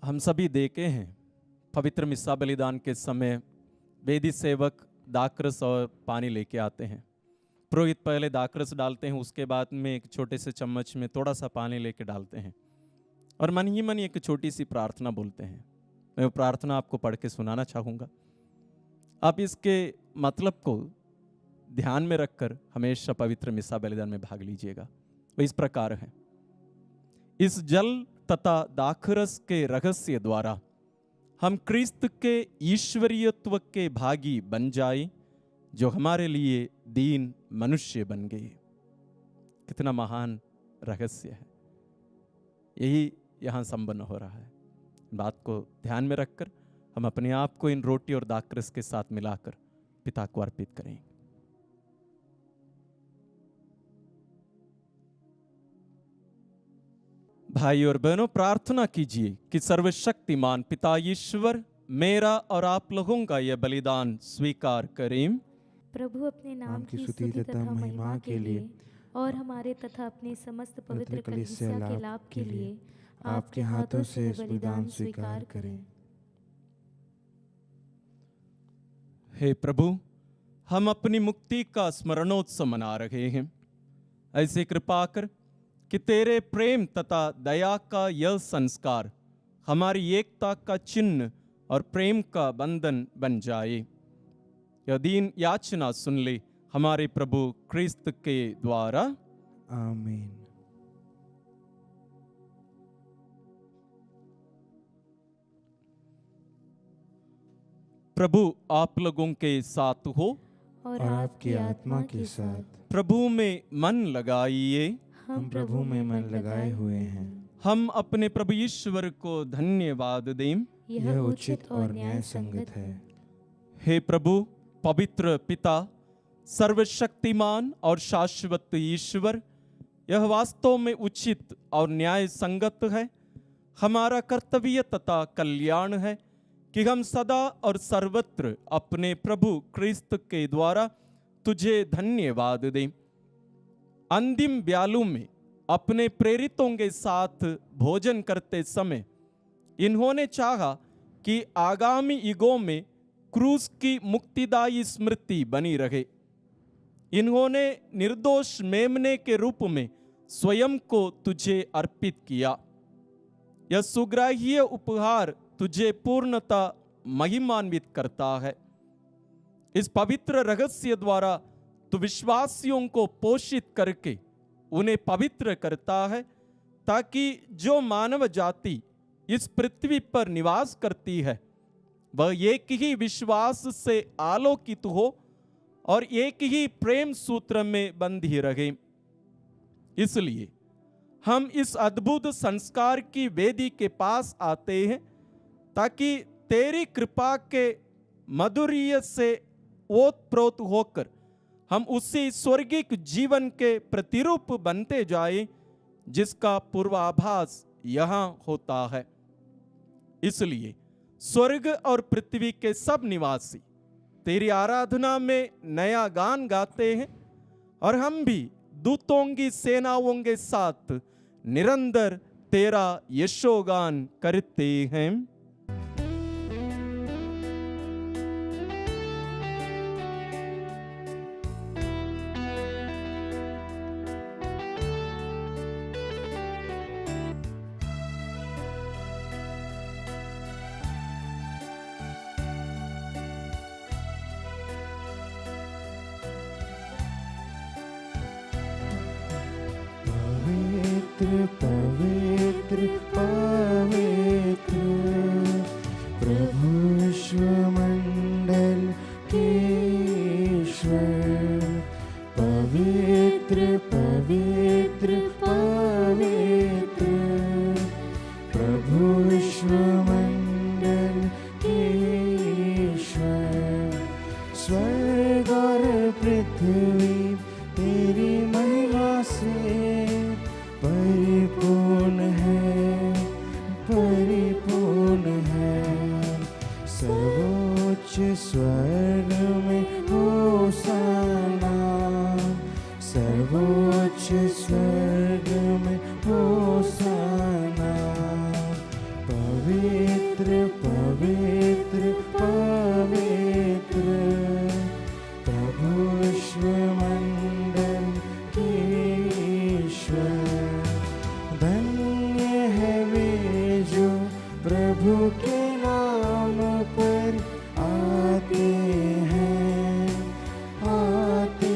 हम सभी देखे हैं पवित्र मिस्सा बलिदान के समय वेदी सेवक दाखरस और पानी लेके आते हैं। पुरोहित पहले दाखरस डालते हैं, उसके बाद में एक छोटे से चम्मच में थोड़ा सा पानी लेके डालते हैं और मन ही मन एक छोटी सी प्रार्थना बोलते हैं। मैं वो प्रार्थना आपको पढ़ के सुनाना चाहूँगा। आप इसके मतलब को ध्यान में रखकर हमेशा पवित्र मिस्सा बलिदान में भाग लीजिएगा। वो इस प्रकार है, इस जल तथा दाखरस के रहस्य द्वारा हम क्रिस्त के ईश्वरीयत्व के भागी बन जाए, जो हमारे लिए दीन मनुष्य बन गए। कितना महान रहस्य है, यही यहाँ संपन्न हो रहा है। बात को ध्यान में रखकर हम अपने आप को इन रोटी और दाखरस के साथ मिलाकर पिता को अर्पित करें। भाई और बहनों, प्रार्थना कीजिए कि सर्वशक्तिमान पिता ईश्वर मेरा और आप लोगों का यह बलिदान स्वीकार करें। प्रभु अपने नाम की स्तुति तथा महिमा के लिए और हमारे तथा अपने समस्त पवित्र कलीसिया के लाभ के लिए आपके हाथों से बलिदान स्वीकार करें। हे प्रभु, हम अपनी मुक्ति का स्मरणोत्सव मना रहे हैं। ऐसे कृपा कर कि तेरे प्रेम तथा दया का यह संस्कार हमारी एकता का चिन्ह और प्रेम का बंधन बन जाए। यह दीन याचना सुन ले हमारे प्रभु क्रिस्त के द्वारा। आमीन। प्रभु आप लोगों के साथ हो और आपकी आत्मा के साथ। प्रभु में मन लगाइए। हम प्रभु में मन लगाए हुए हैं। हम अपने प्रभु ईश्वर को धन्यवाद दें। यह उचित और न्याय संगत है। हे प्रभु पवित्र पिता, सर्वशक्तिमान और शाश्वत ईश्वर, यह वास्तव में उचित और न्याय संगत है। हमारा कर्तव्य तथा कल्याण है कि हम सदा और सर्वत्र अपने प्रभु क्रिस्त के द्वारा तुझे धन्यवाद दें। अंतिम ब्यालू में अपने प्रेरितों के साथ भोजन करते समय इन्होंने चाहा कि आगामी युगों में क्रूस की मुक्तिदायी स्मृति बनी रहे। इन्होंने निर्दोष मेमने के रूप में स्वयं को तुझे अर्पित किया। यह सुग्राह्य उपहार तुझे पूर्णता महिमान्वित करता है। इस पवित्र रहस्य द्वारा तू विश्वासियों को पोषित करके उन्हें पवित्र करता है, ताकि जो मानव जाति इस पृथ्वी पर निवास करती है वह एक ही विश्वास से आलोकित हो और एक ही प्रेम सूत्र में बंधी रहे। इसलिए हम इस अद्भुत संस्कार की वेदी के पास आते हैं, ताकि तेरी कृपा के माधुर्य से ओतप्रोत होकर हम उसी स्वर्गिक जीवन के प्रतिरूप बनते जाएं, जिसका पूर्वाभास यहाँ होता है। इसलिए स्वर्ग और पृथ्वी के सब निवासी तेरी आराधना में नया गान गाते हैं और हम भी दूतों की सेनाओं के साथ निरंतर तेरा यशोगान करते हैं। पवित्र पवित्र प्रभु विश्वमंडल के ईश्वर। पवित्र पवित्र पवित्र प्रभु विश्वमंडल के ईश्वर। स्वर्ग और पृथ्वी तेरी महिमा से स्वर्ग में होशाना, सर्वोच्च स्वर्ग में होशाना। पवित्र पवित्र पवित्र प्रभु विश्वमंडल के ईश्वर। धन्य है वे जो प्रभु के नाम पर आते हैं, आते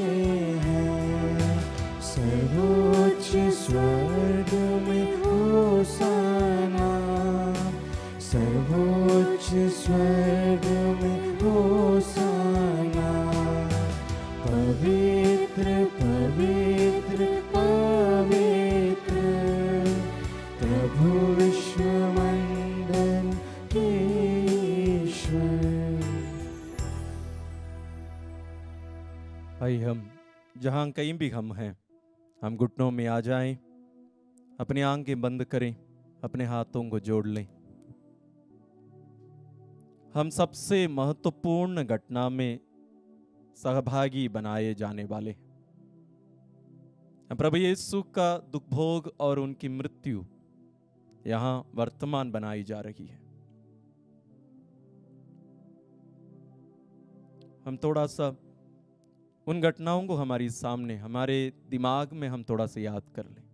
हैं। सर्वोच्च स्वर्ग में होशाना, सर्वोच्च स्वर्ग में होशाना। पवित्र पवित्र पवित्र प्रभु विश्वमंडल के ईश्वर। भाई, हम जहाँ कहीं भी हम हैं, हम घुटनों में आ जाएं, अपनी आंखें बंद करें, अपने हाथों को जोड़ लें। हम सबसे महत्वपूर्ण घटना में सहभागी बनाए जाने वाले प्रभु यीशु का दुख भोग और उनकी मृत्यु यहाँ वर्तमान बनाई जा रही है। हम थोड़ा सा उन घटनाओं को हमारी सामने, हमारे दिमाग में हम थोड़ा सा याद कर लें।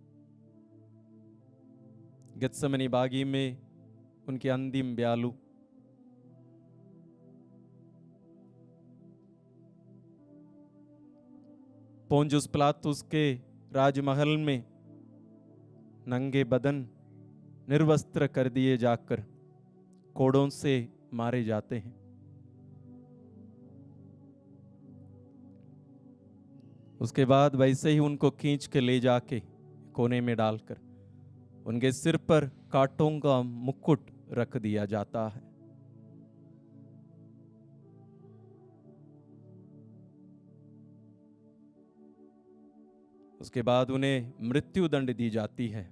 गेत्सेमनी बागी में उनके अंतिम ब्यालू, पोंजुस पिलातुस के राजमहल में नंगे बदन निर्वस्त्र कर दिए जाकर कोड़ों से मारे जाते हैं। उसके बाद वैसे ही उनको खींच के ले जाके कोने में डालकर उनके सिर पर कांटों का मुकुट रख दिया जाता है। उसके बाद उन्हें मृत्यु दंड दी जाती है।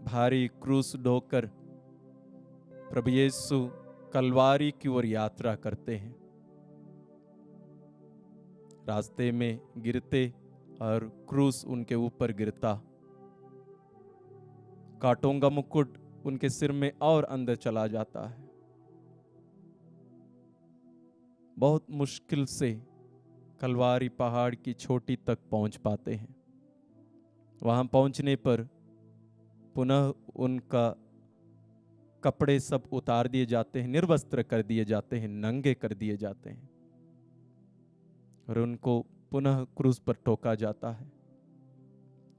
भारी क्रूस ढोकर प्रभु यीशु कलवारी की ओर यात्रा करते हैं। रास्ते में गिरते और क्रूस उनके ऊपर गिरता, कांटों का मुकुट उनके सिर में और अंदर चला जाता है। बहुत मुश्किल से कलवारी पहाड़ की चोटी तक पहुंच पाते हैं। वहां पहुंचने पर पुनः उनका कपड़े सब उतार दिए जाते हैं, निर्वस्त्र कर दिए जाते हैं, नंगे कर दिए जाते हैं और उनको पुनः क्रूस पर ठोका जाता है।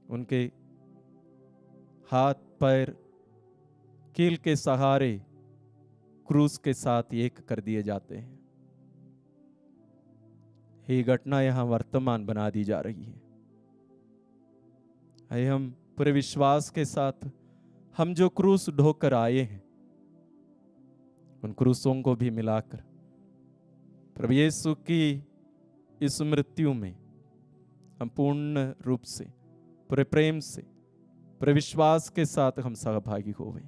उनके हाथ पैर कील के सहारे क्रूस के साथ एक कर दिए जाते हैं। ये घटना यहां वर्तमान बना दी जा रही है। आइए हम पूरे विश्वास के साथ हम जो क्रूस ढोकर आए हैं उन क्रूसों को भी मिलाकर प्रभु यीशु की इस मृत्यु में हम पूर्ण रूप से, पूरे प्रेम से, पूरे विश्वास के साथ हम सहभागी होवे।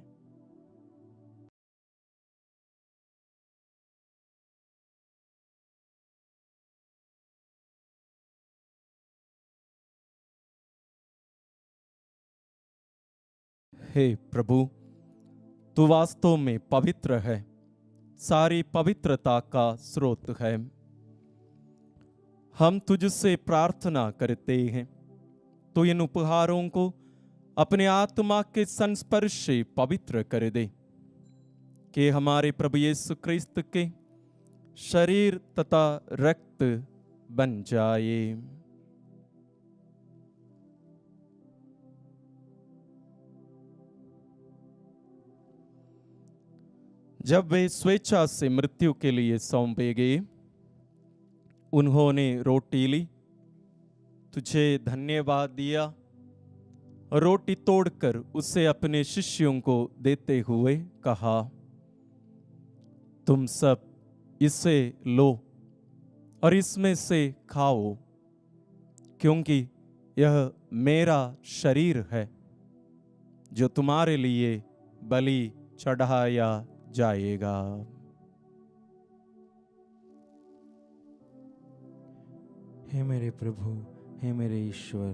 हे प्रभु, तू वास्तव में पवित्र है, सारी पवित्रता का स्रोत है। हम तुझसे प्रार्थना करते हैं, तो इन उपहारों को अपने आत्मा के संस्पर्श से पवित्र कर दे, कि हमारे प्रभु यीशु क्रिस्त के शरीर तथा रक्त बन जाए। जब वे स्वेच्छा से मृत्यु के लिए सौंपे गए, उन्होंने रोटी ली, तुझे धन्यवाद दिया और रोटी तोड़कर उसे अपने शिष्यों को देते हुए कहा, तुम सब इसे लो और इसमें से खाओ, क्योंकि यह मेरा शरीर है जो तुम्हारे लिए बलि चढ़ाया जाएगा। हे मेरे प्रभु, हे मेरे ईश्वर,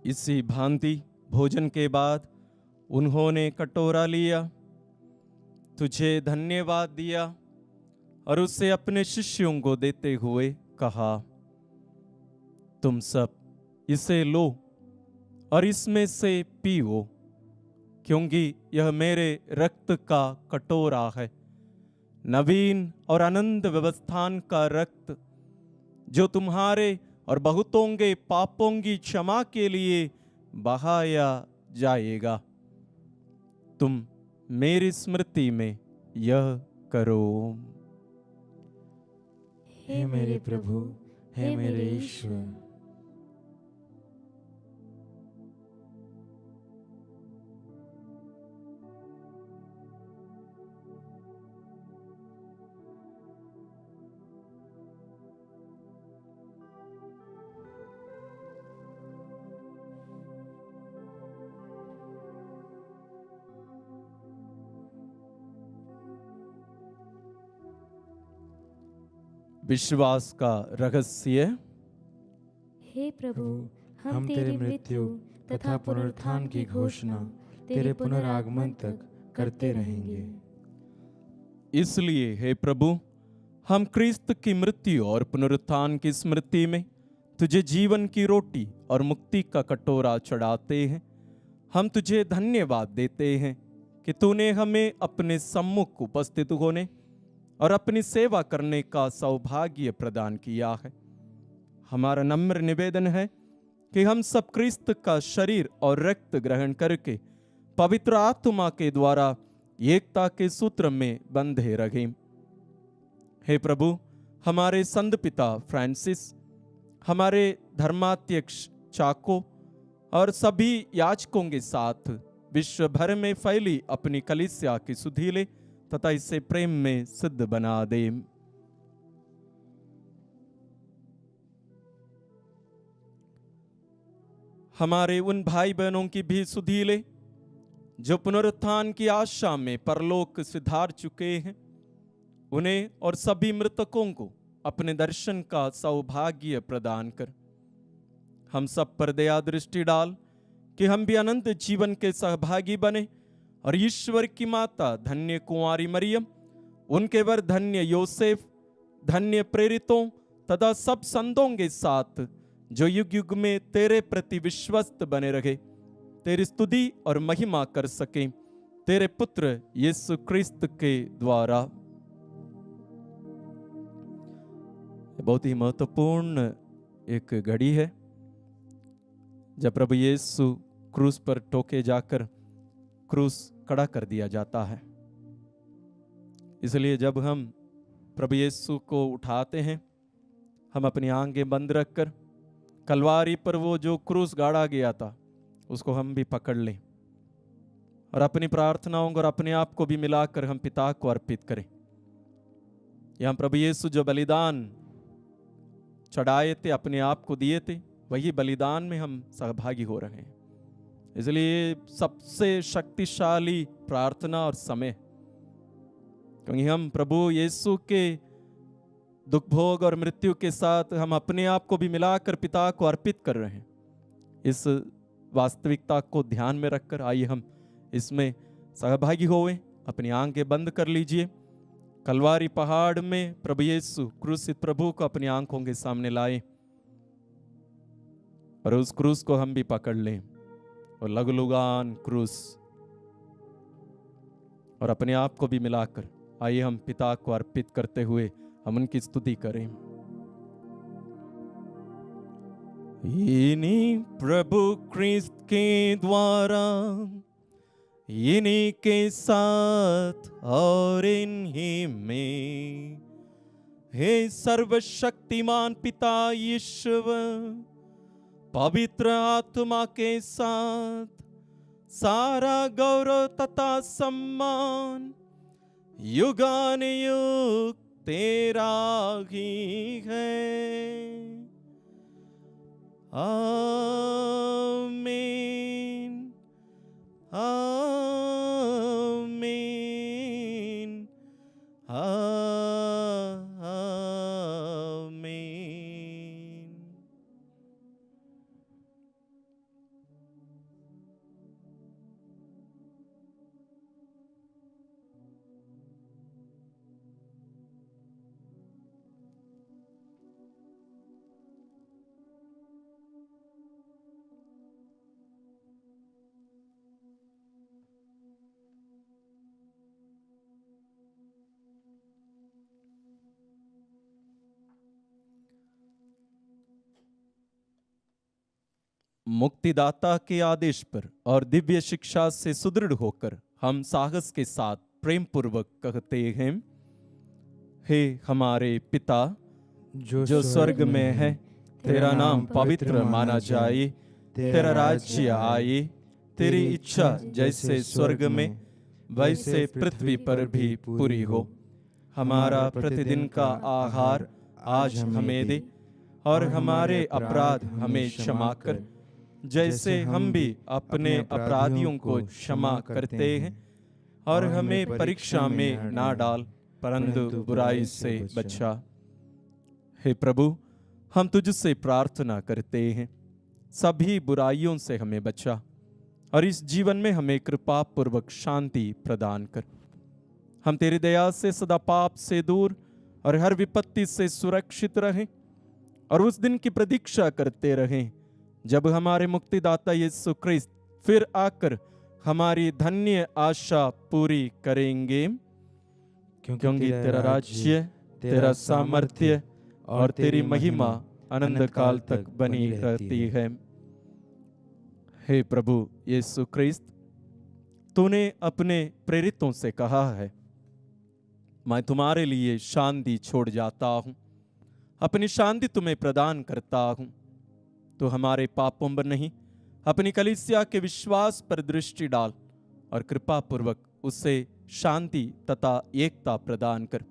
इसी भांति भोजन के बाद उन्होंने कटोरा लिया, तुझे धन्यवाद दिया और उसे अपने शिष्यों को देते हुए कहा, तुम सब इसे लो और इसमें से पियो, क्योंकि यह मेरे रक्त का कटोरा है, नवीन और अनंत व्यवस्थान का रक्त, जो तुम्हारे और बहुतों के पापों की क्षमा के लिए बहाया जाएगा। तुम मेरी स्मृति में यह करो। हे मेरे प्रभु, हे मेरे ईश्वर। विश्वास का रहस्य। हे प्रभु, हम तेरे मृत्यु तथा पुनरुत्थान की घोषणा तेरे पुनरागमन तक करते रहेंगे। इसलिए हे प्रभु, हम क्रिस्त की मृत्यु और पुनरुत्थान की स्मृति में तुझे जीवन की रोटी और मुक्ति का कटोरा चढ़ाते हैं। हम तुझे धन्यवाद देते हैं कि तूने हमें अपने सम्मुख उपस्थित होने और अपनी सेवा करने का सौभाग्य प्रदान किया है। हमारा नम्र निवेदन है कि हम सब क्रिस्त का शरीर और रक्त ग्रहण करके पवित्र आत्मा के द्वारा एकता के सूत्र में बंधे रहें। हे प्रभु, हमारे संत पिता फ्रांसिस, हमारे धर्माध्यक्ष चाको और सभी याजकों के साथ विश्व भर में फैली अपनी कलीसिया की सुधि ले तथा इसे प्रेम में सिद्ध बना दे। हमारे उन भाई बहनों की भी सुधि ले जो पुनरुत्थान की आशा में परलोक सिधार चुके हैं। उन्हें और सभी मृतकों को अपने दर्शन का सौभाग्य प्रदान कर। हम सब पर दया दृष्टि डाल कि हम भी अनंत जीवन के सहभागी बने और ईश्वर की माता धन्य कुंवारी मरियम, उनके वर धन्य योसेफ, धन्य प्रेरितों तथा सब संतों के साथ जो युग युग में तेरे प्रति विश्वस्त बने रहे, तेरी स्तुति और महिमा कर सके तेरे पुत्र यीशु क्रिस्त के द्वारा। बहुत ही महत्वपूर्ण एक घड़ी है जब प्रभु यीशु क्रूस पर टोके जाकर क्रूस कड़ा कर दिया जाता है। इसलिए जब हम प्रभु यीशु को उठाते हैं, हम अपनी आंखें बंद रखकर कलवारी पर वो जो क्रूस गाड़ा गया था उसको हम भी पकड़ लें और अपनी प्रार्थनाओं और अपने आप को भी मिलाकर हम पिता को अर्पित करें। यहाँ प्रभु यीशु जो बलिदान चढ़ाए थे, अपने आप को दिए थे, वही बलिदान में हम सहभागी हो रहे हैं। इसलिए सबसे शक्तिशाली प्रार्थना और समय, क्योंकि हम प्रभु यीशु के दुख भोग और मृत्यु के साथ हम अपने आप को भी मिलाकर पिता को अर्पित कर रहे हैं। इस वास्तविकता को ध्यान में रखकर आइए हम इसमें सहभागी होवें। अपनी आंखें बंद कर लीजिए। कलवारी पहाड़ में प्रभु यीशु क्रूसित प्रभु को अपनी आंखों के सामने लाए और उस क्रूस को हम भी पकड़ लें और लघुलुगान क्रूस और अपने आप को भी मिलाकर आइए हम पिता को अर्पित करते हुए हम उनकी स्तुति करें। इन्हीं प्रभु क्रिस्त के द्वारा, इन्हीं के साथ और इन्हीं में हे सर्वशक्तिमान पिता ईश्वर, पवित्र आत्मा के साथ सारा गौरव तथा सम्मान युगानुयुग तेरा ही है। आमीन आमीन आमीन। मुक्तिदाता के आदेश पर और दिव्य शिक्षा से सुदृढ़ होकर हम साहस के साथ प्रेम पूर्वक कहते हैं, हे हमारे पिता जो स्वर्ग में है, तेरा नाम पवित्र माना जाए, तेरा राज्य आए, तेरी इच्छा जैसे स्वर्ग में वैसे पृथ्वी पर भी पूरी हो। हमारा प्रतिदिन का आहार आज हमें दे, और हमारे अपराध हमें क्षमा कर, जैसे हम भी अपने अपराधियों को क्षमा करते हैं, और हमें परीक्षा में ना डाल, परंतु बुराई से बचा। हे प्रभु, हम तुझसे प्रार्थना करते हैं, सभी बुराइयों से हमें बचा, और इस जीवन में हमें कृपा पूर्वक शांति प्रदान कर। हम तेरी दया से सदा पाप से दूर और हर विपत्ति से सुरक्षित रहें, और उस दिन की प्रतीक्षा करते रहें जब हमारे मुक्तिदाता यीशु ख्रिस्त फिर आकर हमारी धन्य आशा पूरी करेंगे, क्योंकि तेरा राज्य, तेरा सामर्थ्य और तेरी महिमा अनंत काल तक बनी रहती है। हे प्रभु यीशु ख्रिस्त, तूने अपने प्रेरितों से कहा है, मैं तुम्हारे लिए शांति छोड़ जाता हूं, अपनी शांति तुम्हें प्रदान करता हूं। तो हमारे पापों पर नहीं, अपनी कलीसिया के विश्वास पर दृष्टि डाल, और कृपा पूर्वक उसे शांति तथा एकता प्रदान कर।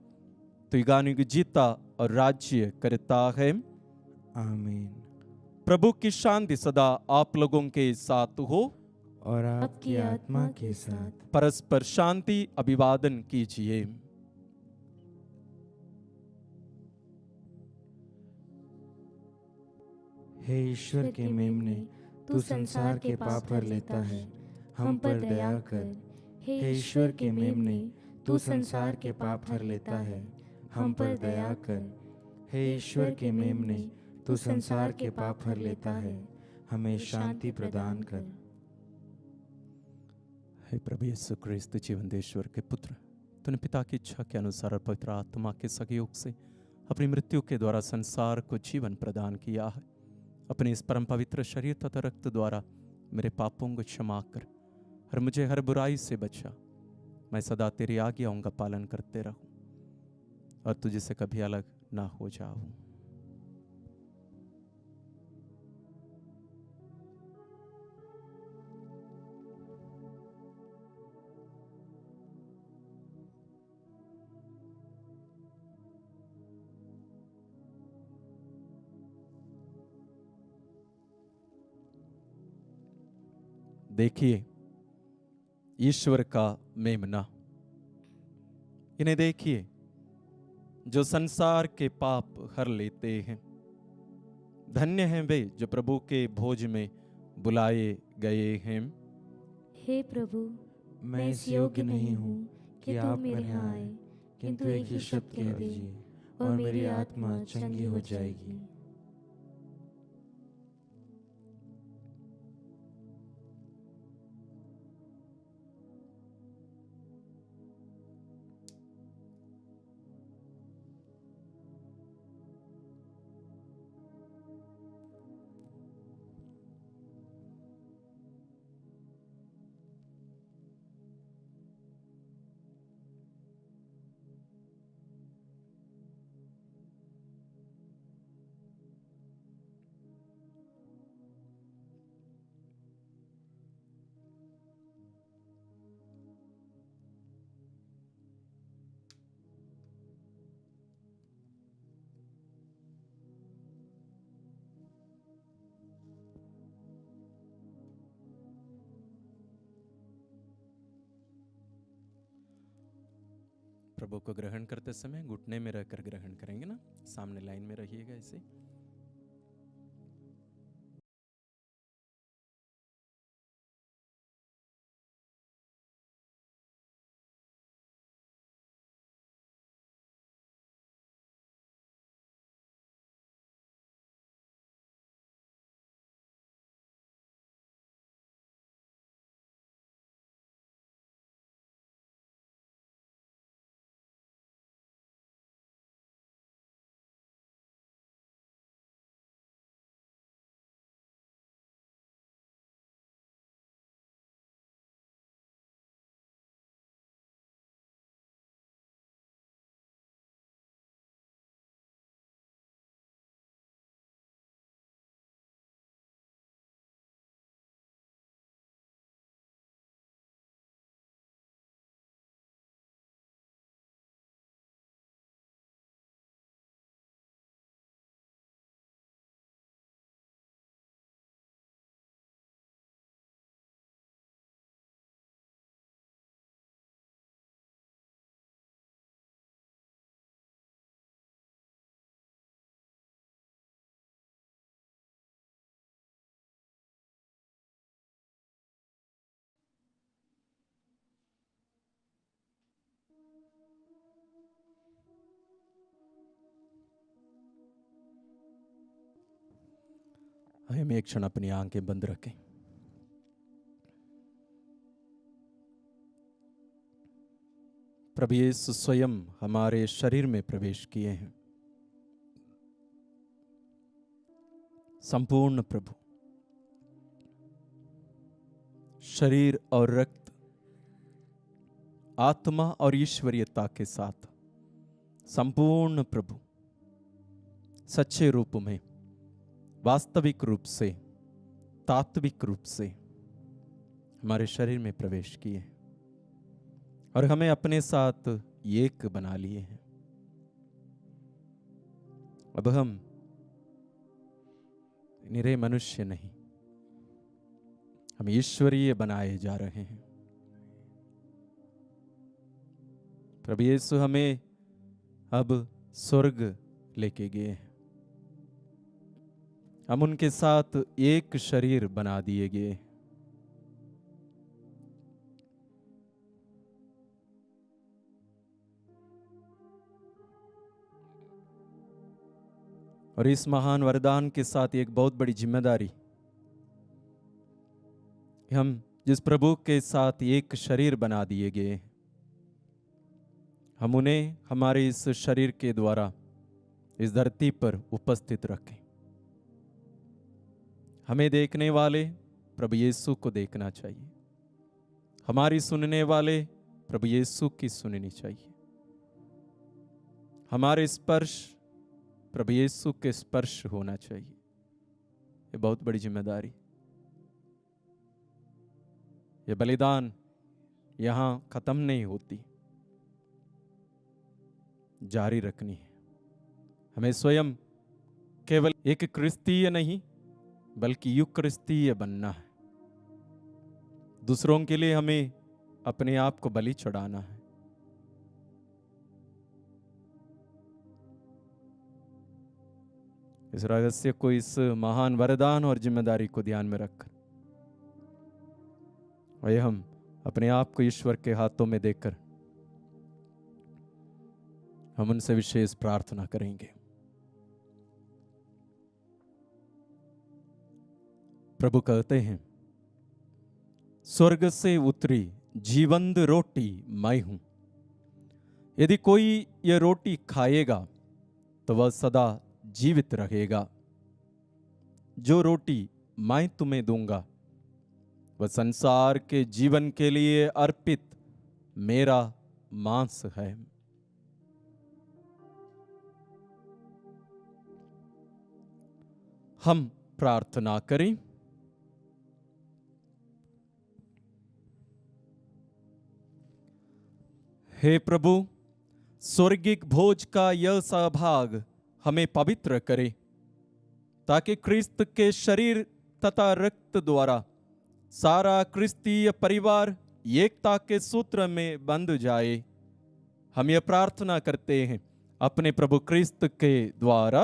तो युगानुयुग जीता और राज्य करता है। आमीन। प्रभु की शांति सदा आप लोगों के साथ हो, और आपकी आत्मा के साथ। परस्पर शांति अभिवादन कीजिए। हे ईश्वर के मेमने, तू संसार के पाप पर लेता है, हम पर दया कर। हे ईश्वर के मेमने, तू संसार के पाप पर लेता है, हम पर दया कर। हे ईश्वर के मेमने, तू संसार के पाप पर लेता है, हमें शांति प्रदान कर। हे प्रभु यीशु ख्रिस्त जीवंतेश्वर के पुत्र, तूने पिता की इच्छा के अनुसार और पवित्र आत्मा के सहयोग से अपनी मृत्यु के द्वारा संसार को जीवन प्रदान किया है। अपने इस परम पवित्र शरीर तथा रक्त द्वारा मेरे पापों को क्षमा कर और मुझे हर बुराई से बचा। मैं सदा तेरी आज्ञाओं का पालन करते रहूं और तुझे से कभी अलग ना हो जाऊं। देखिए ईश्वर का मेमना, इन्हें देखिए जो संसार के पाप हर लेते हैं। धन्य हैं वे जो प्रभु के भोज में बुलाए गए हैं। हे प्रभु, मैं इस योग्य नहीं हूँ कि आप मेरे यहाँ आए, किंतु एक ही शब्द कह दीजिए और मेरी आत्मा चंगी हो जाएगी। प्रभु को ग्रहण करते समय घुटने में रहकर ग्रहण करेंगे ना, सामने लाइन में रहिएगा ऐसे। हम एक क्षण अपनी आंखें बंद रखें। प्रभु यीशु स्वयं हमारे शरीर में प्रवेश किए हैं। संपूर्ण प्रभु शरीर और रक्त, आत्मा और ईश्वरीयता के साथ संपूर्ण प्रभु सच्चे रूप में, वास्तविक रूप से, तात्विक रूप से हमारे शरीर में प्रवेश किए और हमें अपने साथ एक बना लिए हैं। अब हम निरे मनुष्य नहीं, हम ईश्वरीय बनाए जा रहे हैं। प्रभु यीशु हमें अब स्वर्ग लेके गए हैं। हम उनके साथ एक शरीर बना दिए गए। और इस महान वरदान के साथ एक बहुत बड़ी जिम्मेदारी, हम जिस प्रभु के साथ एक शरीर बना दिए गए, हम उन्हें हमारे इस शरीर के द्वारा इस धरती पर उपस्थित रखें। हमें देखने वाले प्रभु यीशु को देखना चाहिए, हमारी सुनने वाले प्रभु यीशु की सुननी चाहिए, हमारे स्पर्श प्रभु यीशु के स्पर्श होना चाहिए। ये बहुत बड़ी जिम्मेदारी। ये बलिदान यहां खत्म नहीं होती, जारी रखनी है। हमें स्वयं केवल एक क्रिस्तीय नहीं बल्कि यूकरिस्तीय बनना है। दूसरों के लिए हमें अपने आप को बलि चढ़ाना है। इस रहस्य को, इस महान वरदान और जिम्मेदारी को ध्यान में रखकर और हम अपने आप को ईश्वर के हाथों में देकर हम उनसे विशेष प्रार्थना करेंगे। प्रभु कहते हैं, स्वर्ग से उतरी जीवंत रोटी मैं हूं। यदि कोई यह रोटी खाएगा तो वह सदा जीवित रहेगा। जो रोटी मैं तुम्हें दूंगा वह संसार के जीवन के लिए अर्पित मेरा मांस है। हम प्रार्थना करें। हे प्रभु, स्वर्गिक भोज का यह सहभाग हमें पवित्र करे, ताकि क्रिस्त के शरीर तथा रक्त द्वारा सारा क्रिस्तीय परिवार एकता के सूत्र में बंध जाए। हम ये प्रार्थना करते हैं अपने प्रभु क्रिस्त के द्वारा।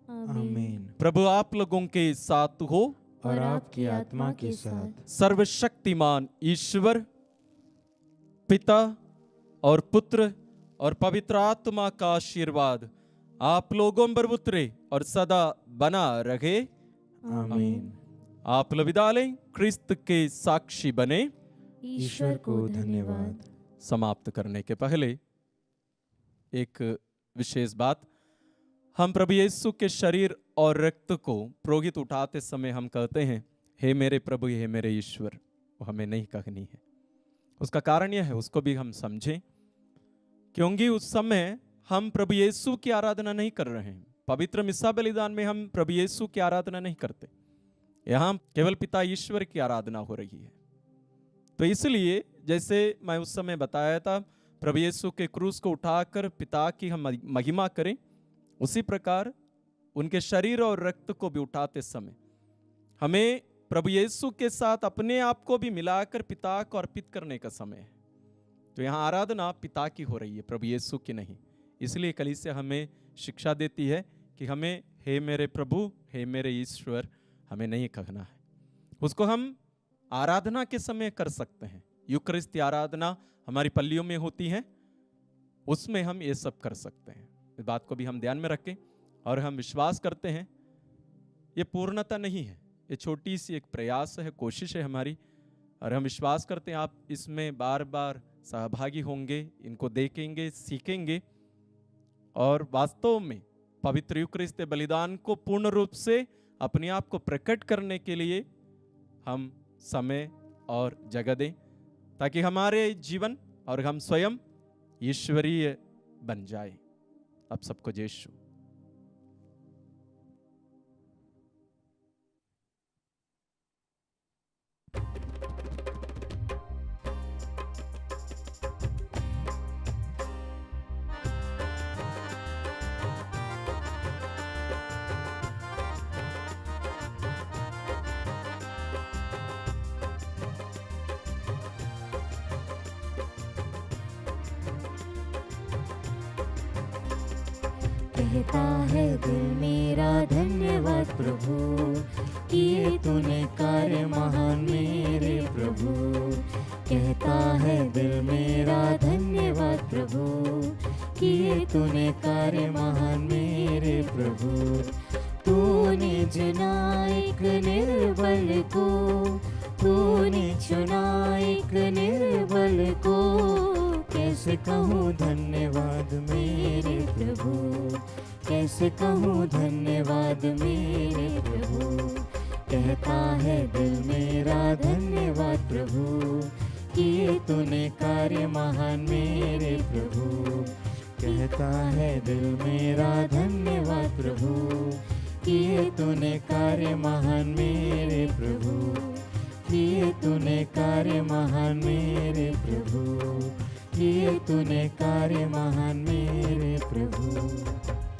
आमीन। प्रभु आप लोगों के साथ हो और आपकी आत्मा के साथ। सर्वशक्तिमान ईश्वर पिता और पुत्र और पवित्र आत्मा का आशीर्वाद आप लोगों पर उतरे और सदा बना रहे। आमीन। आप अलविदा लें, क्रिस्त के साक्षी बने। ईश्वर को धन्यवाद। समाप्त करने के पहले एक विशेष बात, हम प्रभु यीशु के शरीर और रक्त को पुरोहित उठाते समय हम कहते हैं हे मेरे प्रभु हे मेरे ईश्वर, वो हमें नहीं कहनी है। उसका कारण यह है, उसको भी हम समझें, क्योंकि उस समय हम प्रभु यीशु की आराधना नहीं कर रहे हैं। पवित्र मिस्सा बलिदान में हम प्रभु यीशु की आराधना नहीं करते, यहाँ केवल पिता ईश्वर की आराधना हो रही है। तो इसलिए जैसे मैं उस समय बताया था, प्रभु यीशु के क्रूस को उठाकर पिता की हम महिमा करें, उसी प्रकार उनके शरीर और रक्त को भी उठाते समय हमें प्रभु यीशु के साथ अपने आप को भी मिलाकर पिता को अर्पित करने का समय है। तो यहाँ आराधना पिता की हो रही है, प्रभु यीशु की नहीं। इसलिए कलीसिया हमें शिक्षा देती है कि हमें हे मेरे प्रभु हे मेरे ईश्वर हमें नहीं कहना है। उसको हम आराधना के समय कर सकते हैं। यूकरिस्ती आराधना हमारी पल्लियों में होती है, उसमें हम ये सब कर सकते हैं। इस बात को भी हम ध्यान में रखें और हम विश्वास करते हैं ये पूर्णता नहीं है, ये छोटी सी एक प्रयास है, कोशिश है हमारी, और हम विश्वास करते हैं आप इसमें बार बार सहभागी होंगे, इनको देखेंगे, सीखेंगे और वास्तव में पवित्र यूकरिस्ती बलिदान को पूर्ण रूप से अपने आप को प्रकट करने के लिए हम समय और जगह दें, ताकि हमारे जीवन और हम स्वयं ईश्वरीय बन जाए। आप सबको जय यीशु। कहता है दिल मेरा धन्यवाद प्रभु, किए तूने कार्य महान मेरे प्रभु। कहता है दिल मेरा धन्यवाद प्रभु, किए तूने कार्य महान मेरे प्रभु। तूने चुना एक निर्बल को, तूने चुना एक निर्बल को। कैसे कहूँ धन्यवाद मेरे प्रभु, कैसे कहूँ धन्यवाद मेरे प्रभु। कहता है दिल मेरा धन्यवाद प्रभु, किए तूने कार्य महान मेरे प्रभु। कहता है दिल मेरा धन्यवाद प्रभु, किए तूने कार्य महान मेरे प्रभु। किए तूने कार्य महान मेरे प्रभु, किए तूने कार्य महान मेरे प्रभु।